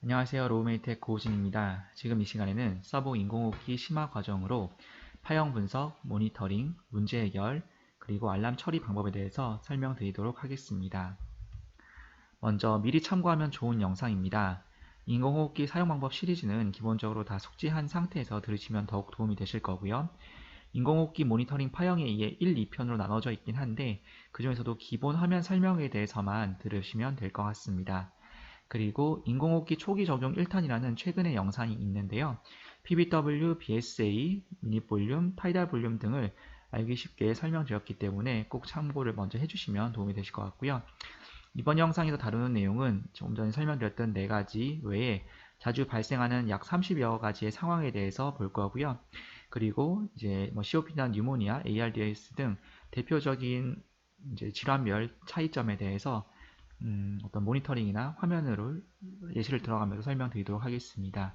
안녕하세요. 로우메이텍 고우진입니다. 지금 이 시간에는 서버 인공호흡기 심화 과정으로 파형 분석, 모니터링, 문제 해결, 그리고 알람 처리 방법에 대해서 설명드리도록 하겠습니다. 먼저 미리 참고하면 좋은 영상입니다. 인공호흡기 사용 방법 시리즈는 기본적으로 다 숙지한 상태에서 들으시면 더욱 도움이 되실 거고요. 인공호흡기 모니터링 파형에 의해 1, 2편으로 나눠져 있긴 한데 그 중에서도 기본 화면 설명에 대해서만 들으시면 될 것 같습니다. 그리고 인공호흡기 초기 적용 1탄이라는 최근의 영상이 있는데요. PBW, BSA, 미니볼륨, 타이달 볼륨 등을 알기 쉽게 설명드렸기 때문에 꼭 참고를 먼저 해주시면 도움이 되실 것 같고요. 이번 영상에서 다루는 내용은 조금 전에 설명드렸던 4가지 외에 자주 발생하는 약 30여 가지의 상황에 대해서 볼 거고요. 그리고 이제 COPD나 뉴모니아, ARDS 등 대표적인 이제 질환별 차이점에 대해서 어떤 모니터링이나 화면으로 예시를 들어가면서 설명드리도록 하겠습니다.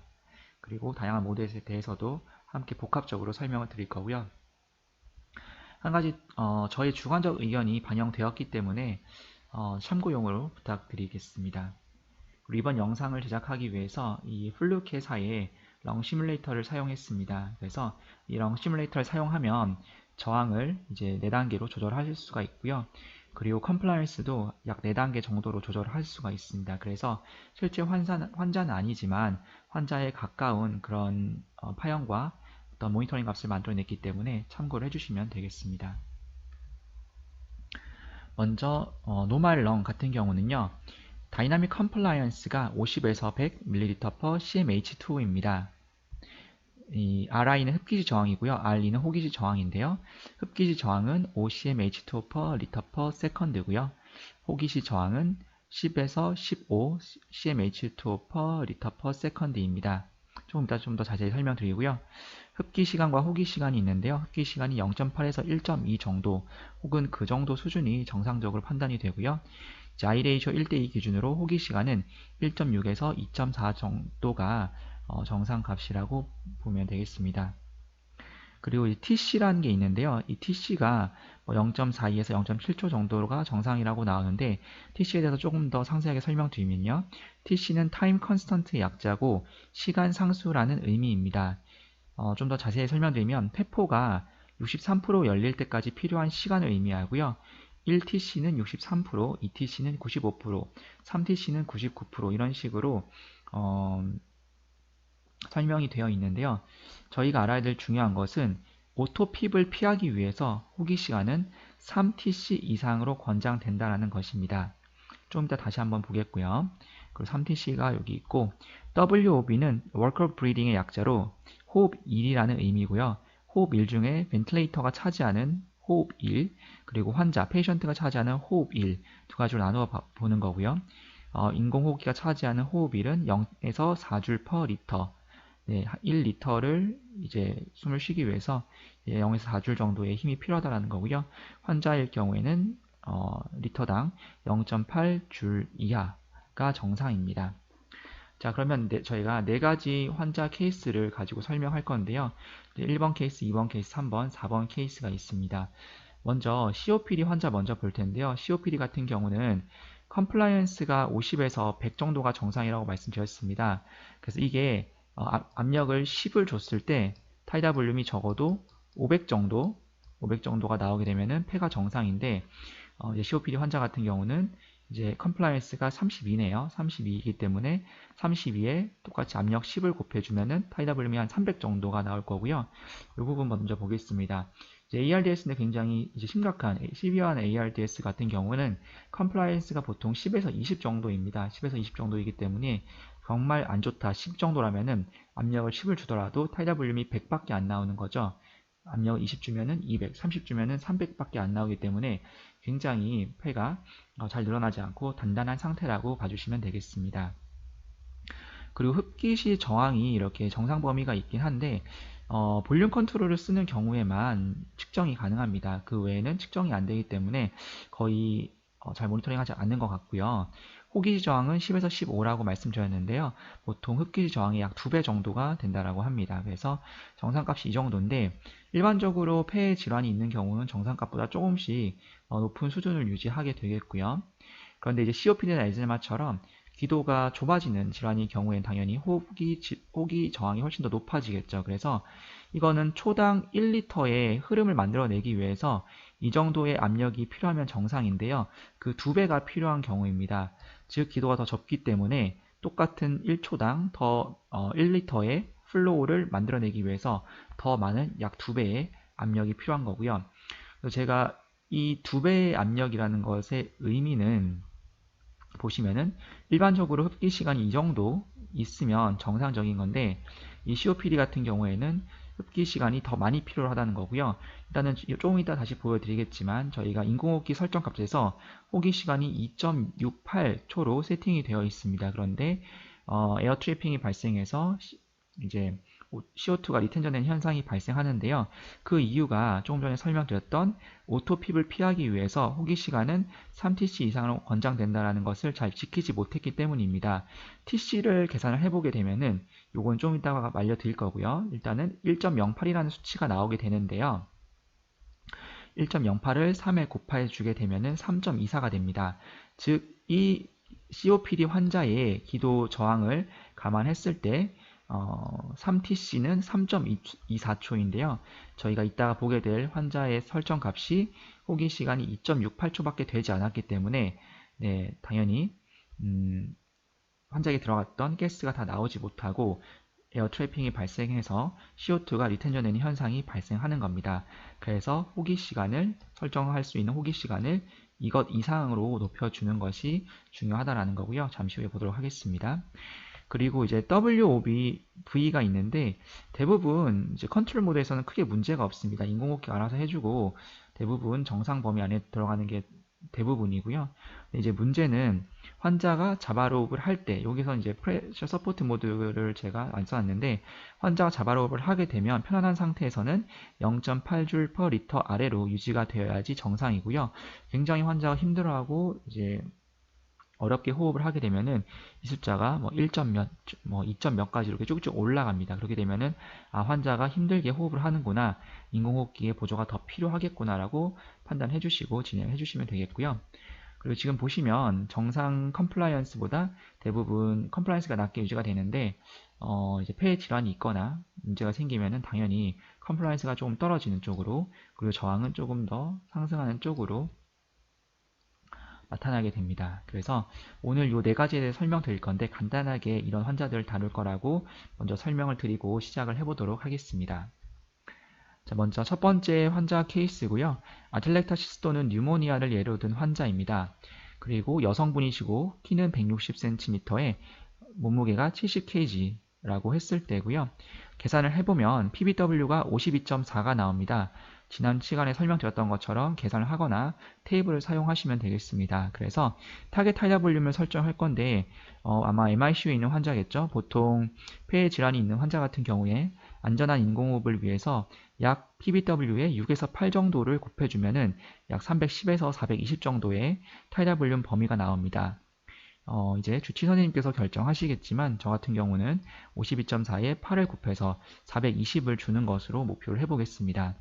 그리고 다양한 모드에 대해서도 함께 복합적으로 설명을 드릴 거고요. 한 가지 저의 주관적 의견이 반영되었기 때문에 참고용으로 부탁드리겠습니다. 그리고 이번 영상을 제작하기 위해서 이 플루켓사의 렁 시뮬레이터를 사용했습니다. 그래서 이 렁 시뮬레이터를 사용하면 저항을 이제 4단계로 조절하실 수가 있고요. 그리고 컴플라이언스도 약 4단계 정도로 조절할 수가 있습니다. 그래서 실제 환자는 아니지만 환자에 가까운 그런 파형과 어떤 모니터링 값을 만들어냈기 때문에 참고를 해주시면 되겠습니다. 먼저 노멀 렁 같은 경우는요. 다이나믹 컴플라이언스가 50에서 100ml/cmH2입니다. 이 RI는 흡기지 저항이고요. RE는 호기지 저항인데요. 흡기지 저항은 5cmH2/L/S고요. 호기시 저항은 10에서 15 cmH2/L/S입니다. 조금 이따 좀 더 자세히 설명드리고요. 흡기 시간과 호기 시간이 있는데요. 흡기 시간이 0.8에서 1.2 정도 혹은 그 정도 수준이 정상적으로 판단이 되고요. I 레이쇼 1대2 기준으로 호기 시간은 1.6에서 2.4 정도가 정상값이라고 보면 되겠습니다. 그리고 이 TC라는 게 있는데요. 이 TC가 0.42에서 0.7초 정도가 정상이라고 나오는데 TC에 대해서 조금 더 상세하게 설명드리면요. TC는 타임 컨스턴트의 약자고 시간 상수라는 의미입니다. 좀 더 자세히 설명드리면 폐포가 63% 열릴 때까지 필요한 시간을 의미하고요. 1TC는 63%, 2TC는 95%, 3TC는 99% 이런 식으로 설명이 되어 있는데요. 저희가 알아야 될 중요한 것은 오토핍을 피하기 위해서 호기 시간은 3TC 이상으로 권장된다는 것입니다. 좀 이따 다시 한번 보겠고요. 그리고 3TC가 여기 있고 WOB는 Work of Breathing의 약자로 호흡 1이라는 의미고요. 호흡 1 중에 벤틸레이터가 차지하는 호흡 1 그리고 환자, 페이션트가 차지하는 호흡 1 두 가지로 나누어 보는 거고요. 인공호흡기가 차지하는 호흡 1은 0에서 4줄 per 리터 네, 1리터를 이제 숨을 쉬기 위해서 0에서 4줄 정도의 힘이 필요하다는 거고요. 환자일 경우에는 리터당 0.8줄 이하가 정상입니다. 자, 그러면 저희가 4가지 환자 케이스를 가지고 설명할 건데요. 1번 케이스, 2번 케이스, 3번, 4번 케이스가 있습니다. 먼저 COPD 환자 먼저 볼 텐데요. COPD 같은 경우는 컴플라이언스가 50에서 100 정도가 정상이라고 말씀드렸습니다. 그래서 이게 압력을 10을 줬을 때 타이다 볼륨이 적어도 500 정도가 나오게 되면은 폐가 정상인데 이제 COPD 환자 같은 경우는 이제 컴플라이언스가 32네요. 32이기 때문에 32에 똑같이 압력 10을 곱해주면은 타이다 볼륨이 한 300 정도가 나올 거고요. 이 부분 먼저 보겠습니다. 이제 ARDS는 굉장히 이제 심각한 시비어한 ARDS 같은 경우는 컴플라이언스가 보통 10에서 20 정도입니다. 10에서 20 정도이기 때문에 정말 안 좋다 10 정도라면은 압력을 10을 주더라도 타이다 볼륨이 100밖에 안 나오는 거죠. 압력을 20 주면은 200, 30 주면은 300밖에 안 나오기 때문에 굉장히 폐가 잘 늘어나지 않고 단단한 상태라고 봐주시면 되겠습니다. 그리고 흡기시 저항이 이렇게 정상 범위가 있긴 한데 볼륨 컨트롤을 쓰는 경우에만 측정이 가능합니다. 그 외에는 측정이 안 되기 때문에 거의 잘 모니터링하지 않는 것 같고요. 호기지 저항은 10에서 15라고 말씀드렸는데요. 보통 흡기지 저항이 약 2배 정도가 된다라고 합니다. 그래서 정상값이 이 정도인데 일반적으로 폐 질환이 있는 경우는 정상값보다 조금씩 높은 수준을 유지하게 되겠고요. 그런데 이제 COPD나 에즈마처럼 기도가 좁아지는 질환의 경우에는 당연히 호기 저항이 훨씬 더 높아지겠죠. 그래서 이거는 초당 1리터의 흐름을 만들어내기 위해서 이 정도의 압력이 필요하면 정상인데요. 그 2배가 필요한 경우입니다. 즉 기도가 더 좁기 때문에 똑같은 1초당 더 1리터의 플로우를 만들어내기 위해서 더 많은 약 2배의 압력이 필요한 거고요. 그래서 제가 이 2배의 압력이라는 것의 의미는 보시면은 일반적으로 흡기 시간이 이 정도 있으면 정상적인 건데 이 COPD 같은 경우에는 흡기 시간이 더 많이 필요하다는 거고요. 일단은 조금 이따 다시 보여드리겠지만 저희가 인공호흡기 설정 값에서 호기 시간이 2.68초로 세팅이 되어 있습니다. 그런데 에어 트래핑이 발생해서 이제 CO2가 리텐전되는 현상이 발생하는데요. 그 이유가 조금 전에 설명드렸던 오토핍을 피하기 위해서 호기 시간은 3TC 이상으로 권장된다는 것을 잘 지키지 못했기 때문입니다. TC를 계산을 해보게 되면은 요건 좀 이따가 알려드릴 거고요. 일단은 1.08이라는 수치가 나오게 되는데요. 1.08을 3에 곱해 주게 되면은 3.24가 됩니다. 즉, 이 COPD 환자의 기도 저항을 감안했을 때 3TC는 3.24초인데요. 저희가 이따가 보게 될 환자의 설정 값이 호기 시간이 2.68초밖에 되지 않았기 때문에 네, 당연히 환자에게 들어갔던 가스가 다 나오지 못하고 에어 트래핑이 발생해서 CO2가 리텐전되는 현상이 발생하는 겁니다. 그래서 호기 시간을 설정할 수 있는 호기 시간을 이것 이상으로 높여주는 것이 중요하다라는 거고요. 잠시 후에 보도록 하겠습니다. 그리고 이제 WOBV가 있는데 대부분 이제 컨트롤 모드에서는 크게 문제가 없습니다. 인공호흡기가 알아서 해주고 대부분 정상 범위 안에 들어가는 게 대부분이고요. 이제 문제는 환자가 자바로흡을 할 때, 여기서 이제 프레셔 서포트 모드를 제가 안 써놨는데, 환자가 자바로흡을 하게 되면 편안한 상태에서는 0.8줄 per 리터 아래로 유지가 되어야지 정상이고요. 굉장히 환자가 힘들어하고 이제 어렵게 호흡을 하게 되면은 이 숫자가 뭐 1점 몇, 뭐 2점 몇까지 이렇게 쭉쭉 올라갑니다. 그렇게 되면은 환자가 힘들게 호흡을 하는구나, 인공호흡기의 보조가 더 필요하겠구나라고 판단해 주시고 진행해 주시면 되겠고요. 그리고 지금 보시면 정상 컴플라이언스보다 대부분 컴플라이언스가 낮게 유지가 되는데 이제 폐에 질환이 있거나 문제가 생기면은 당연히 컴플라이언스가 조금 떨어지는 쪽으로, 그리고 저항은 조금 더 상승하는 쪽으로 나타나게 됩니다. 그래서 오늘 이 4가지에 대해 설명드릴 건데 간단하게 이런 환자들을 다룰 거라고 먼저 설명을 드리고 시작을 해보도록 하겠습니다. 자, 먼저 첫 번째 환자 케이스고요. 아틀렉타시스 또는 뉴모니아를 예로 든 환자입니다. 그리고 여성분이시고 키는 160cm에 몸무게가 70kg라고 했을 때고요. 계산을 해보면 PBW가 52.4가 나옵니다. 지난 시간에 설명드렸던 것처럼 계산을 하거나 테이블을 사용하시면 되겠습니다. 그래서 타겟 타이다 볼륨을 설정할 건데 아마 MICU에 있는 환자겠죠. 보통 폐에 질환이 있는 환자 같은 경우에 안전한 인공호흡을 위해서 약 PBW의 6에서 8 정도를 곱해주면은 약 310에서 420 정도의 타이다 볼륨 범위가 나옵니다. 이제 주치 선생님께서 결정하시겠지만 저 같은 경우는 52.4에 8을 곱해서 420을 주는 것으로 목표를 해보겠습니다.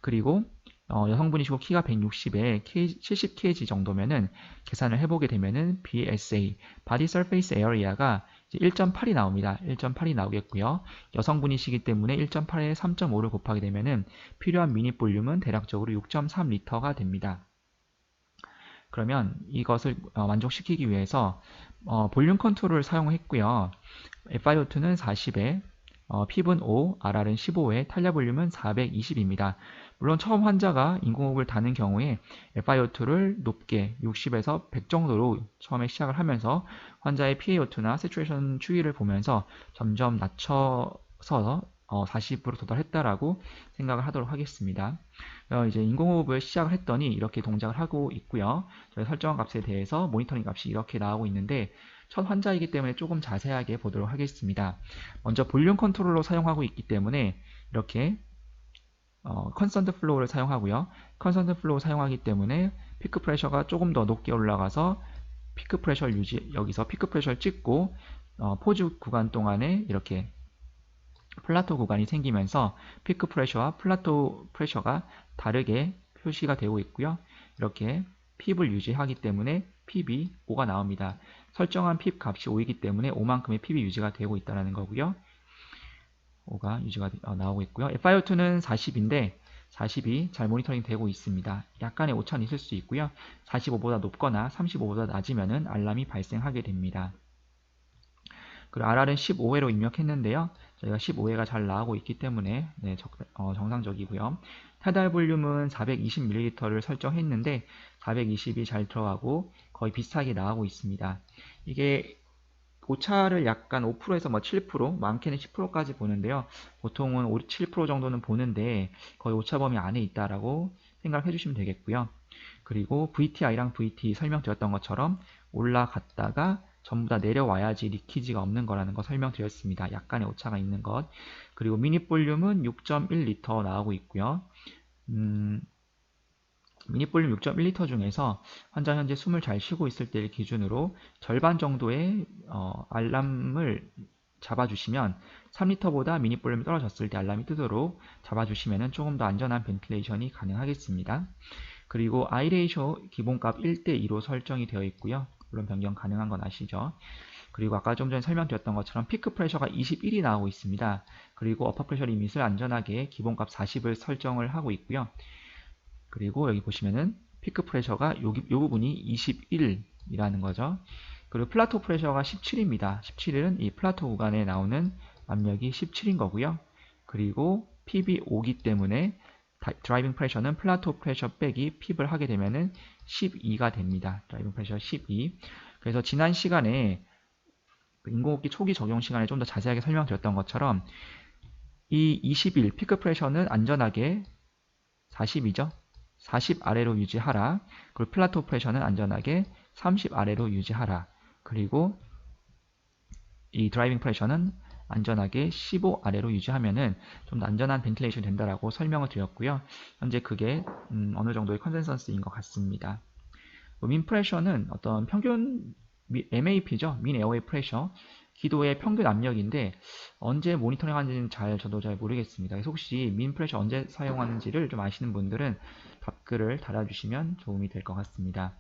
그리고 여성분이시고 키가 160에 70kg 정도면은 계산을 해보게 되면은 BSA, Body Surface Area가 1.8이 나옵니다. 1.8이 나오겠고요. 여성분이시기 때문에 1.8에 3.5를 곱하게 되면은 필요한 미닛 볼륨은 대략적으로 6.3리터가 됩니다. 그러면 이것을 만족시키기 위해서 볼륨 컨트롤을 사용했고요. FiO2는 40에, 핍은 5, RR은 15에, 탄력 볼륨은 420입니다. 물론 처음 환자가 인공호흡을 다는 경우에 FiO2를 높게 60에서 100 정도로 처음에 시작을 하면서 환자의 PaO2나 세츄레이션 추이를 보면서 점점 낮춰서 40으로 도달했다라고 생각을 하도록 하겠습니다. 이제 인공호흡을 시작을 했더니 이렇게 동작을 하고 있고요. 저희 설정한 값에 대해서 모니터링 값이 이렇게 나오고 있는데 첫 환자이기 때문에 조금 자세하게 보도록 하겠습니다. 먼저 볼륨 컨트롤러 사용하고 있기 때문에 이렇게 컨스턴트 플로우를 사용하고요. 컨스턴트 플로우 사용하기 때문에 피크 프레셔가 조금 더 높게 올라가서 피크 프레셔 유지, 여기서 피크 프레셔를 찍고 포즈 구간 동안에 이렇게 플라토 구간이 생기면서 피크 프레셔와 플라토 프레셔가 다르게 표시가 되고 있고요. 이렇게 핍을 유지하기 때문에 핍이 5가 나옵니다. 설정한 핍 값이 5이기 때문에 5만큼의 핍이 유지가 되고 있다는 거고요. 5가 유지가 나오고 있고요. FiO2는 40인데 40이 잘 모니터링 되고 있습니다. 약간의 오차는 있을 수 있고요. 45보다 높거나 35보다 낮으면 알람이 발생하게 됩니다. 그리고 RR은 15회로 입력했는데요. 저희가 15회가 잘 나오고 있기 때문에 네, 정상적이고요. 페달 볼륨은 420ml를 설정했는데 420이 잘 들어가고 거의 비슷하게 나오고 있습니다. 이게 오차를 약간 5%에서 뭐 7%, 많게는 10%까지 보는데요. 보통은 7% 정도는 보는데 거의 오차 범위 안에 있다라고 생각해 주시면 되겠고요. 그리고 VTI랑 VT 설명드렸던 것처럼 올라갔다가 전부 다 내려와야지 리키지가 없는 거라는 거 설명드렸습니다. 약간의 오차가 있는 것. 그리고 미니 볼륨은 6.1L 나오고 있고요. 미니 볼륨 6.1L 중에서 환자 현재 숨을 잘 쉬고 있을 때를 기준으로 절반 정도의 알람을 잡아주시면 3L보다 미니 볼륨이 떨어졌을 때 알람이 뜨도록 잡아주시면 조금 더 안전한 벤틸레이션이 가능하겠습니다. 그리고 I 레이쇼 기본값 1:2로 설정이 되어 있고요. 물론 변경 가능한 건 아시죠? 그리고 아까 좀 전에 설명드렸던 것처럼 피크 프레셔가 21이 나오고 있습니다. 그리고 어퍼 프레셔 리밋을 안전하게 기본값 40을 설정을 하고 있고요. 그리고 여기 보시면은 피크 프레셔가 요 부분이 21이라는 거죠. 그리고 플라토 프레셔가 17입니다. 17은 이 플라토 구간에 나오는 압력이 17인 거고요. 그리고 핍이 5기 때문에 드라이빙 프레셔는 플라토 프레셔 빼기 핍을 하게 되면은 12가 됩니다. 드라이빙 프레셔 12. 그래서 지난 시간에 인공호흡기 초기 적용 시간에 좀 더 자세하게 설명드렸던 것처럼 이 21 피크 프레셔는 안전하게 40이죠. 40 아래로 유지하라. 그리고 플라토 프레셔는 안전하게 30 아래로 유지하라. 그리고 이 드라이빙 프레셔는 안전하게 15 아래로 유지하면은 좀 더 안전한 벤틸레이션이 된다라고 설명을 드렸고요. 현재 그게 어느 정도의 컨센서스인 것 같습니다. 민 프레셔는 어떤 평균 MAP죠. 민 에어웨이 프레셔. 기도의 평균 압력인데 언제 모니터링 하는지는 저도 잘 모르겠습니다. 그래서 혹시 민 프레셔 언제 사용하는지를 좀 아시는 분들은 답글을 달아주시면 도움이 될 것 같습니다.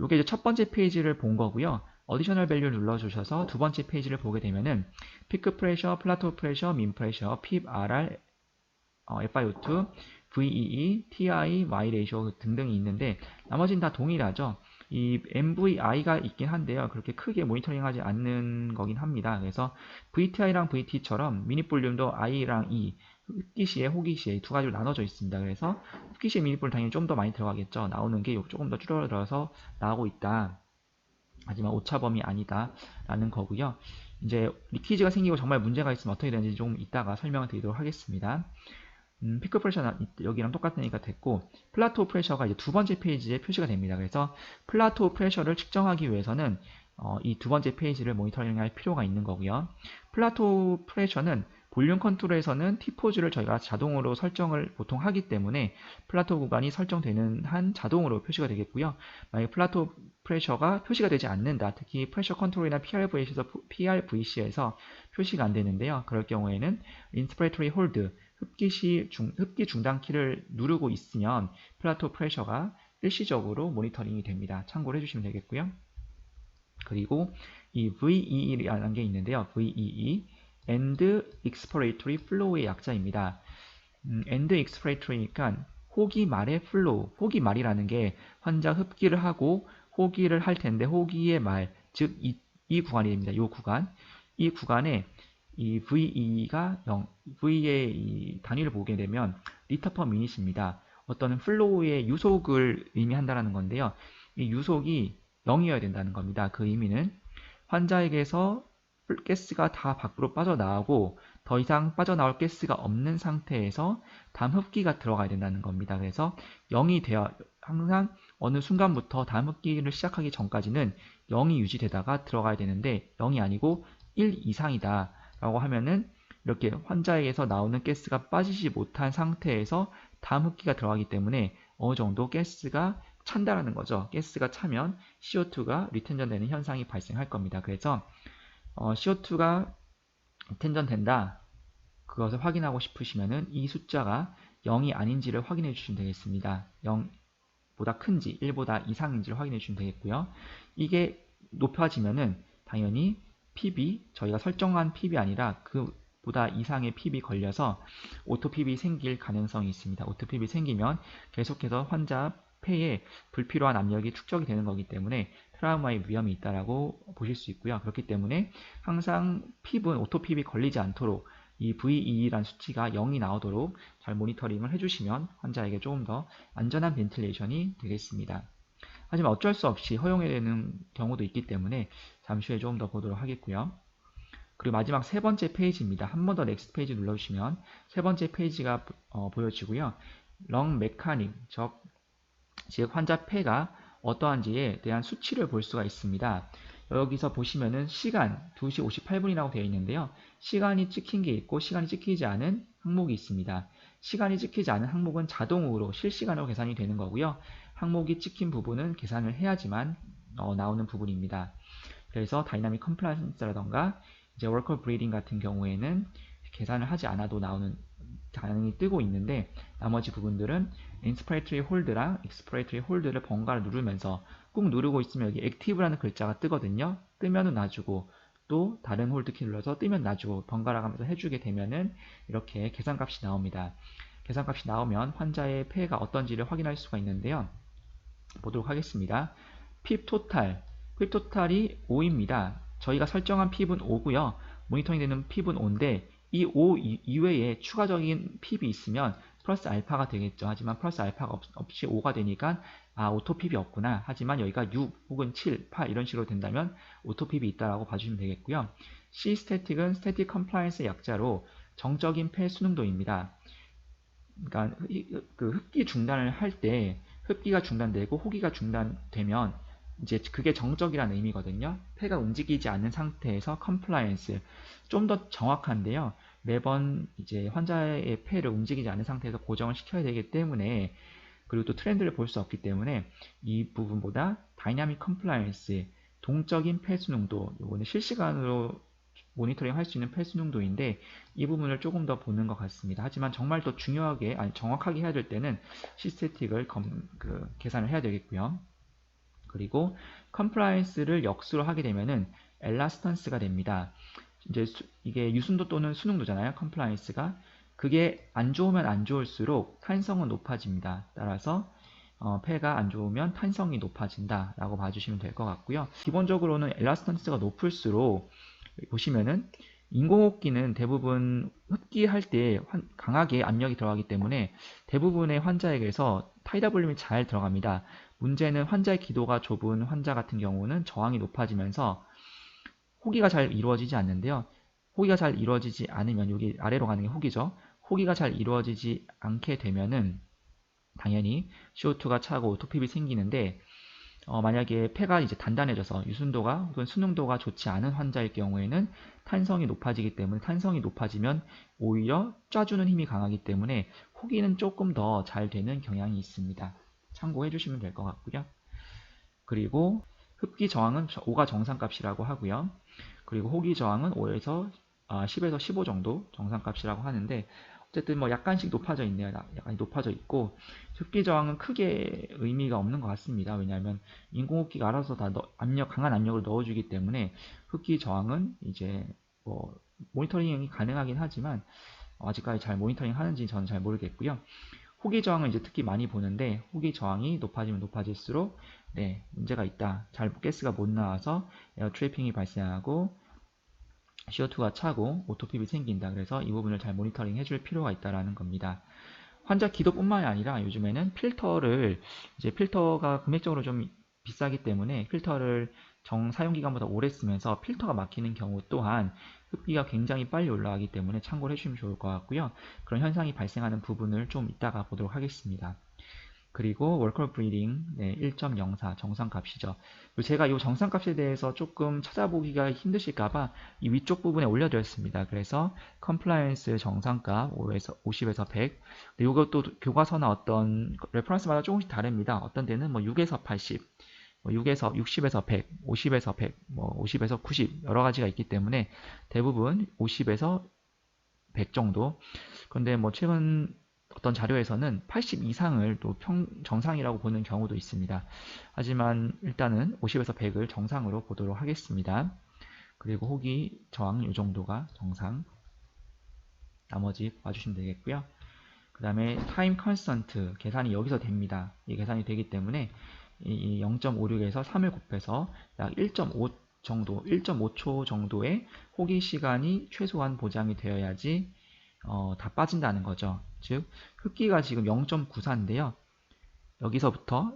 이게 이제 첫 번째 페이지를 본 거고요. 어디셔널 밸류 눌러주셔서 두 번째 페이지를 보게 되면은 피크 프레셔, 플라토 프레셔, 민 프레셔, 핍, RR, FiO2, VEE, TI, Y 레이쇼 등등이 있는데 나머지는 다 동일하죠. 이 MVI가 있긴 한데요. 그렇게 크게 모니터링하지 않는 거긴 합니다. 그래서 VTI랑 VT처럼 미니 볼륨도 I랑 E, 흡기시에, 호기시에 두 가지로 나눠져 있습니다. 그래서 흡기시에 미니 볼륨 당연히 좀 더 많이 들어가겠죠. 나오는 게 조금 더 줄어들어서 나오고 있다. 하지만 오차 범위 아니다 라는 거고요. 이제 리키지가 생기고 정말 문제가 있으면 어떻게 되는지 좀 이따가 설명을 드리도록 하겠습니다. 피크 프레셔는 여기랑 똑같으니까 됐고 플라토 프레셔가 이제 두 번째 페이지에 표시가 됩니다. 그래서 플라토 프레셔를 측정하기 위해서는 이 두 번째 페이지를 모니터링할 필요가 있는 거고요. 플라토 프레셔는 볼륨 컨트롤에서는 T포즈를 저희가 자동으로 설정을 보통 하기 때문에 플라토 구간이 설정되는 한 자동으로 표시가 되겠고요. 만약에 플라토 프레셔가 표시가 되지 않는다. 특히 프레셔 컨트롤이나 PRVC에서 표시가 안 되는데요. 그럴 경우에는 인스피레이터리 홀드 흡기 중단 키를 누르고 있으면 플라토 프레셔가 일시적으로 모니터링이 됩니다. 참고를 해주시면 되겠고요. 그리고 이 VEE라는 게 있는데요. VEE End Expiratory Flow의 약자입니다. End Expiratory니까 호기 말의 flow, 호기 말이라는 게 환자 흡기를 하고 호기를 할 텐데 호기의 말, 즉 이 구간이 됩니다. 이 구간, 이 구간에 이 VE가 0, V의 이 단위를 보게 되면 리터 퍼 미닛입니다. 어떤 플로우의 유속을 의미한다는 건데요. 이 유속이 0이어야 된다는 겁니다. 그 의미는 환자에게서 가스가 다 밖으로 빠져나오고 더 이상 빠져나올 가스가 없는 상태에서 다음 흡기가 들어가야 된다는 겁니다. 그래서 0이 되어 항상 어느 순간부터 다음 흡기를 시작하기 전까지는 0이 유지되다가 들어가야 되는데 0이 아니고 1 이상이다 라고 하면은 이렇게 환자에게서 나오는 가스가 빠지지 못한 상태에서 다음 흡기가 들어가기 때문에 어느 정도 가스가 찬다라는 거죠. 가스가 차면 CO2가 리텐전 되는 현상이 발생할 겁니다. 그래서 CO2가 리텐전 된다. 그것을 확인하고 싶으시면은 이 숫자가 0이 아닌지를 확인해 주시면 되겠습니다. 0보다 큰지 1보다 이상인지를 확인해 주시면 되겠고요. 이게 높아지면은 당연히 PB, 저희가 설정한 PB 아니라 그보다 이상의 PB 걸려서 오토 PB 생길 가능성이 있습니다. 오토 PB 생기면 계속해서 환자 폐에 불필요한 압력이 축적이 되는 거기 때문에 트라우마의 위험이 있다라고 보실 수 있고요. 그렇기 때문에 항상 핍은 오토 핍이 걸리지 않도록 이 VE란 수치가 0이 나오도록 잘 모니터링을 해주시면 환자에게 조금 더 안전한 벤틸레이션이 되겠습니다. 하지만 어쩔 수 없이 허용되는 경우도 있기 때문에 잠시 후에 조금 더 보도록 하겠고요. 그리고 마지막 세 번째 페이지입니다. 한 번 더 넥스트 페이지 눌러주시면 세 번째 페이지가 보여지고요. 렁 메카닉, 즉 환자 폐가 어떠한지에 대한 수치를 볼 수가 있습니다. 여기서 보시면은 시간 2시 58분이라고 되어 있는데요. 시간이 찍힌 게 있고 시간이 찍히지 않은 항목이 있습니다. 시간이 찍히지 않은 항목은 자동으로 실시간으로 계산이 되는 거고요. 항목이 찍힌 부분은 계산을 해야지만 나오는 부분입니다. 그래서 다이나믹 컴플라이언스라던가 이제 워커 브리딩 같은 경우에는 계산을 하지 않아도 나오는 반응이 뜨고 있는데 나머지 부분들은 인스피레이터리 홀드랑 익스피레이터리 홀드를 번갈아 누르면서 꾹 누르고 있으면 여기 액티브라는 글자가 뜨거든요. 뜨면은 놔주고 또 다른 홀드 키 눌러서 뜨면 놔주고 번갈아 가면서 해주게 되면은 이렇게 계산값이 나옵니다. 계산값이 나오면 환자의 폐가 어떤지를 확인할 수가 있는데요. 보도록 하겠습니다. 핍 토탈이 5입니다. 저희가 설정한 핍은 5고요. 모니터링 되는 핍은 5인데 이 5 이외에 추가적인 핍이 있으면 플러스 알파가 되겠죠. 하지만 플러스 알파가 없이 5가 되니까 오토 핍이 없구나. 하지만 여기가 6 혹은 7, 8 이런 식으로 된다면 오토 핍이 있다라고 봐주시면 되겠고요. C 스태틱은 스태틱 컴플라이언스의 약자로 정적인 폐 수능도입니다. 그러니까 그 흡기 중단을 할 때 흡기가 중단되고 호기가 중단되면 이제 그게 정적이라는 의미거든요. 폐가 움직이지 않는 상태에서 컴플라이언스 좀 더 정확한데요. 매번 이제 환자의 폐를 움직이지 않는 상태에서 고정을 시켜야 되기 때문에 그리고 또 트렌드를 볼 수 없기 때문에 이 부분보다 다이나믹 컴플라이언스 동적인 폐 수능도 요거는 실시간으로 모니터링 할 수 있는 폐 수능도인데 이 부분을 조금 더 보는 것 같습니다. 하지만 정말 더 중요하게 정확하게 해야 될 때는 시스테틱을 계산을 해야 되겠고요. 그리고 컴플라이언스를 역수로 하게 되면은 엘라스턴스가 됩니다. 이제 이게 유순도 또는 수능도잖아요. 컴플라이언스가 그게 안 좋으면 안 좋을수록 탄성은 높아집니다. 따라서 폐가 안 좋으면 탄성이 높아진다 라고 봐주시면 될 것 같고요. 기본적으로는 엘라스턴스가 높을수록 보시면은 인공호흡기는 대부분 흡기할 때 강하게 압력이 들어가기 때문에 대부분의 환자에게서 타이다 볼륨이 잘 들어갑니다. 문제는 환자의 기도가 좁은 환자 같은 경우는 저항이 높아지면서 호기가 잘 이루어지지 않는데요. 호기가 잘 이루어지지 않으면 여기 아래로 가는 게 호기죠. 호기가 잘 이루어지지 않게 되면은 당연히 CO2가 차고 오토핍이 생기는데 만약에 폐가 이제 단단해져서 유순도가 혹은 수능도가 좋지 않은 환자일 경우에는 탄성이 높아지기 때문에 탄성이 높아지면 오히려 쪄주는 힘이 강하기 때문에 호기는 조금 더 잘 되는 경향이 있습니다. 참고해 주시면 될 것 같고요. 그리고 흡기 저항은 5가 정상값이라고 하고요. 그리고 호기 저항은 10에서 15 정도 정상값이라고 하는데 어쨌든 뭐 약간씩 높아져 있네요. 약간 높아져 있고 흡기 저항은 크게 의미가 없는 것 같습니다. 왜냐하면 인공호흡기가 알아서 다 강한 압력을 넣어주기 때문에 흡기 저항은 이제 뭐 모니터링이 가능하긴 하지만 아직까지 잘 모니터링 하는지 저는 잘 모르겠고요. 호기 저항은 이제 특히 많이 보는데 호기 저항이 높아지면 높아질수록 문제가 있다. 잘 가스가 못 나와서 에어 트래핑이 발생하고 CO2가 차고 오토핍이 생긴다. 그래서 이 부분을 잘 모니터링 해줄 필요가 있다라는 겁니다. 환자 기도뿐만이 아니라 요즘에는 필터가 금액적으로 좀 비싸기 때문에 필터를 사용기간보다 오래 쓰면서 필터가 막히는 경우 또한 흡기가 굉장히 빨리 올라가기 때문에 참고를 해주시면 좋을 것 같고요. 그런 현상이 발생하는 부분을 좀 이따가 보도록 하겠습니다. 그리고 월컬 브리딩 1.04 정상값이죠. 제가 이 정상값에 대해서 조금 찾아보기가 힘드실까봐 이 위쪽 부분에 올려드렸습니다. 그래서 컴플라이언스 정상값 50에서 100. 이것도 교과서나 어떤 레퍼런스마다 조금씩 다릅니다. 어떤 데는 뭐 6에서 80, 60에서 100, 50에서 100, 50에서 90 여러 가지가 있기 때문에 대부분 50에서 100 정도. 그런데 뭐 최근 어떤 자료에서는 80 이상을 또 정상이라고 보는 경우도 있습니다. 하지만 일단은 50에서 100을 정상으로 보도록 하겠습니다. 그리고 호기 저항 이 정도가 정상. 나머지 봐주시면 되겠고요. 그 다음에 타임 컨스턴트 계산이 여기서 됩니다. 이 계산이 되기 때문에 이 0.56에서 3을 곱해서 약 1.5 정도, 1.5초 정도의 호기 시간이 최소한 보장이 되어야지 다 빠진다는 거죠. 즉 흡기가 지금 0.94인데요. 여기서부터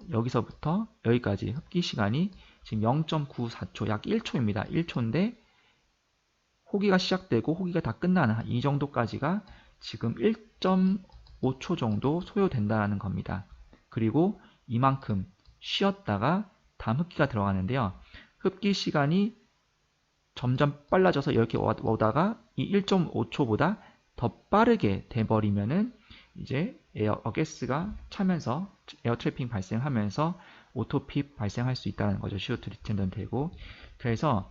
여기까지 흡기 시간이 지금 0.94초, 약 1초입니다. 1초인데 호기가 시작되고 호기가 다 끝나는 이 정도까지가 지금 1.5초 정도 소요된다는 겁니다. 그리고 이만큼 쉬었다가 다음 흡기가 들어가는데요. 흡기 시간이 점점 빨라져서 이렇게 오다가 이 1.5초보다 더 빠르게 돼버리면은 이제 가스가 차면서 에어 트래핑 발생하면서 오토핍 발생할 수 있다는 거죠. CO2 리텐던 되고. 그래서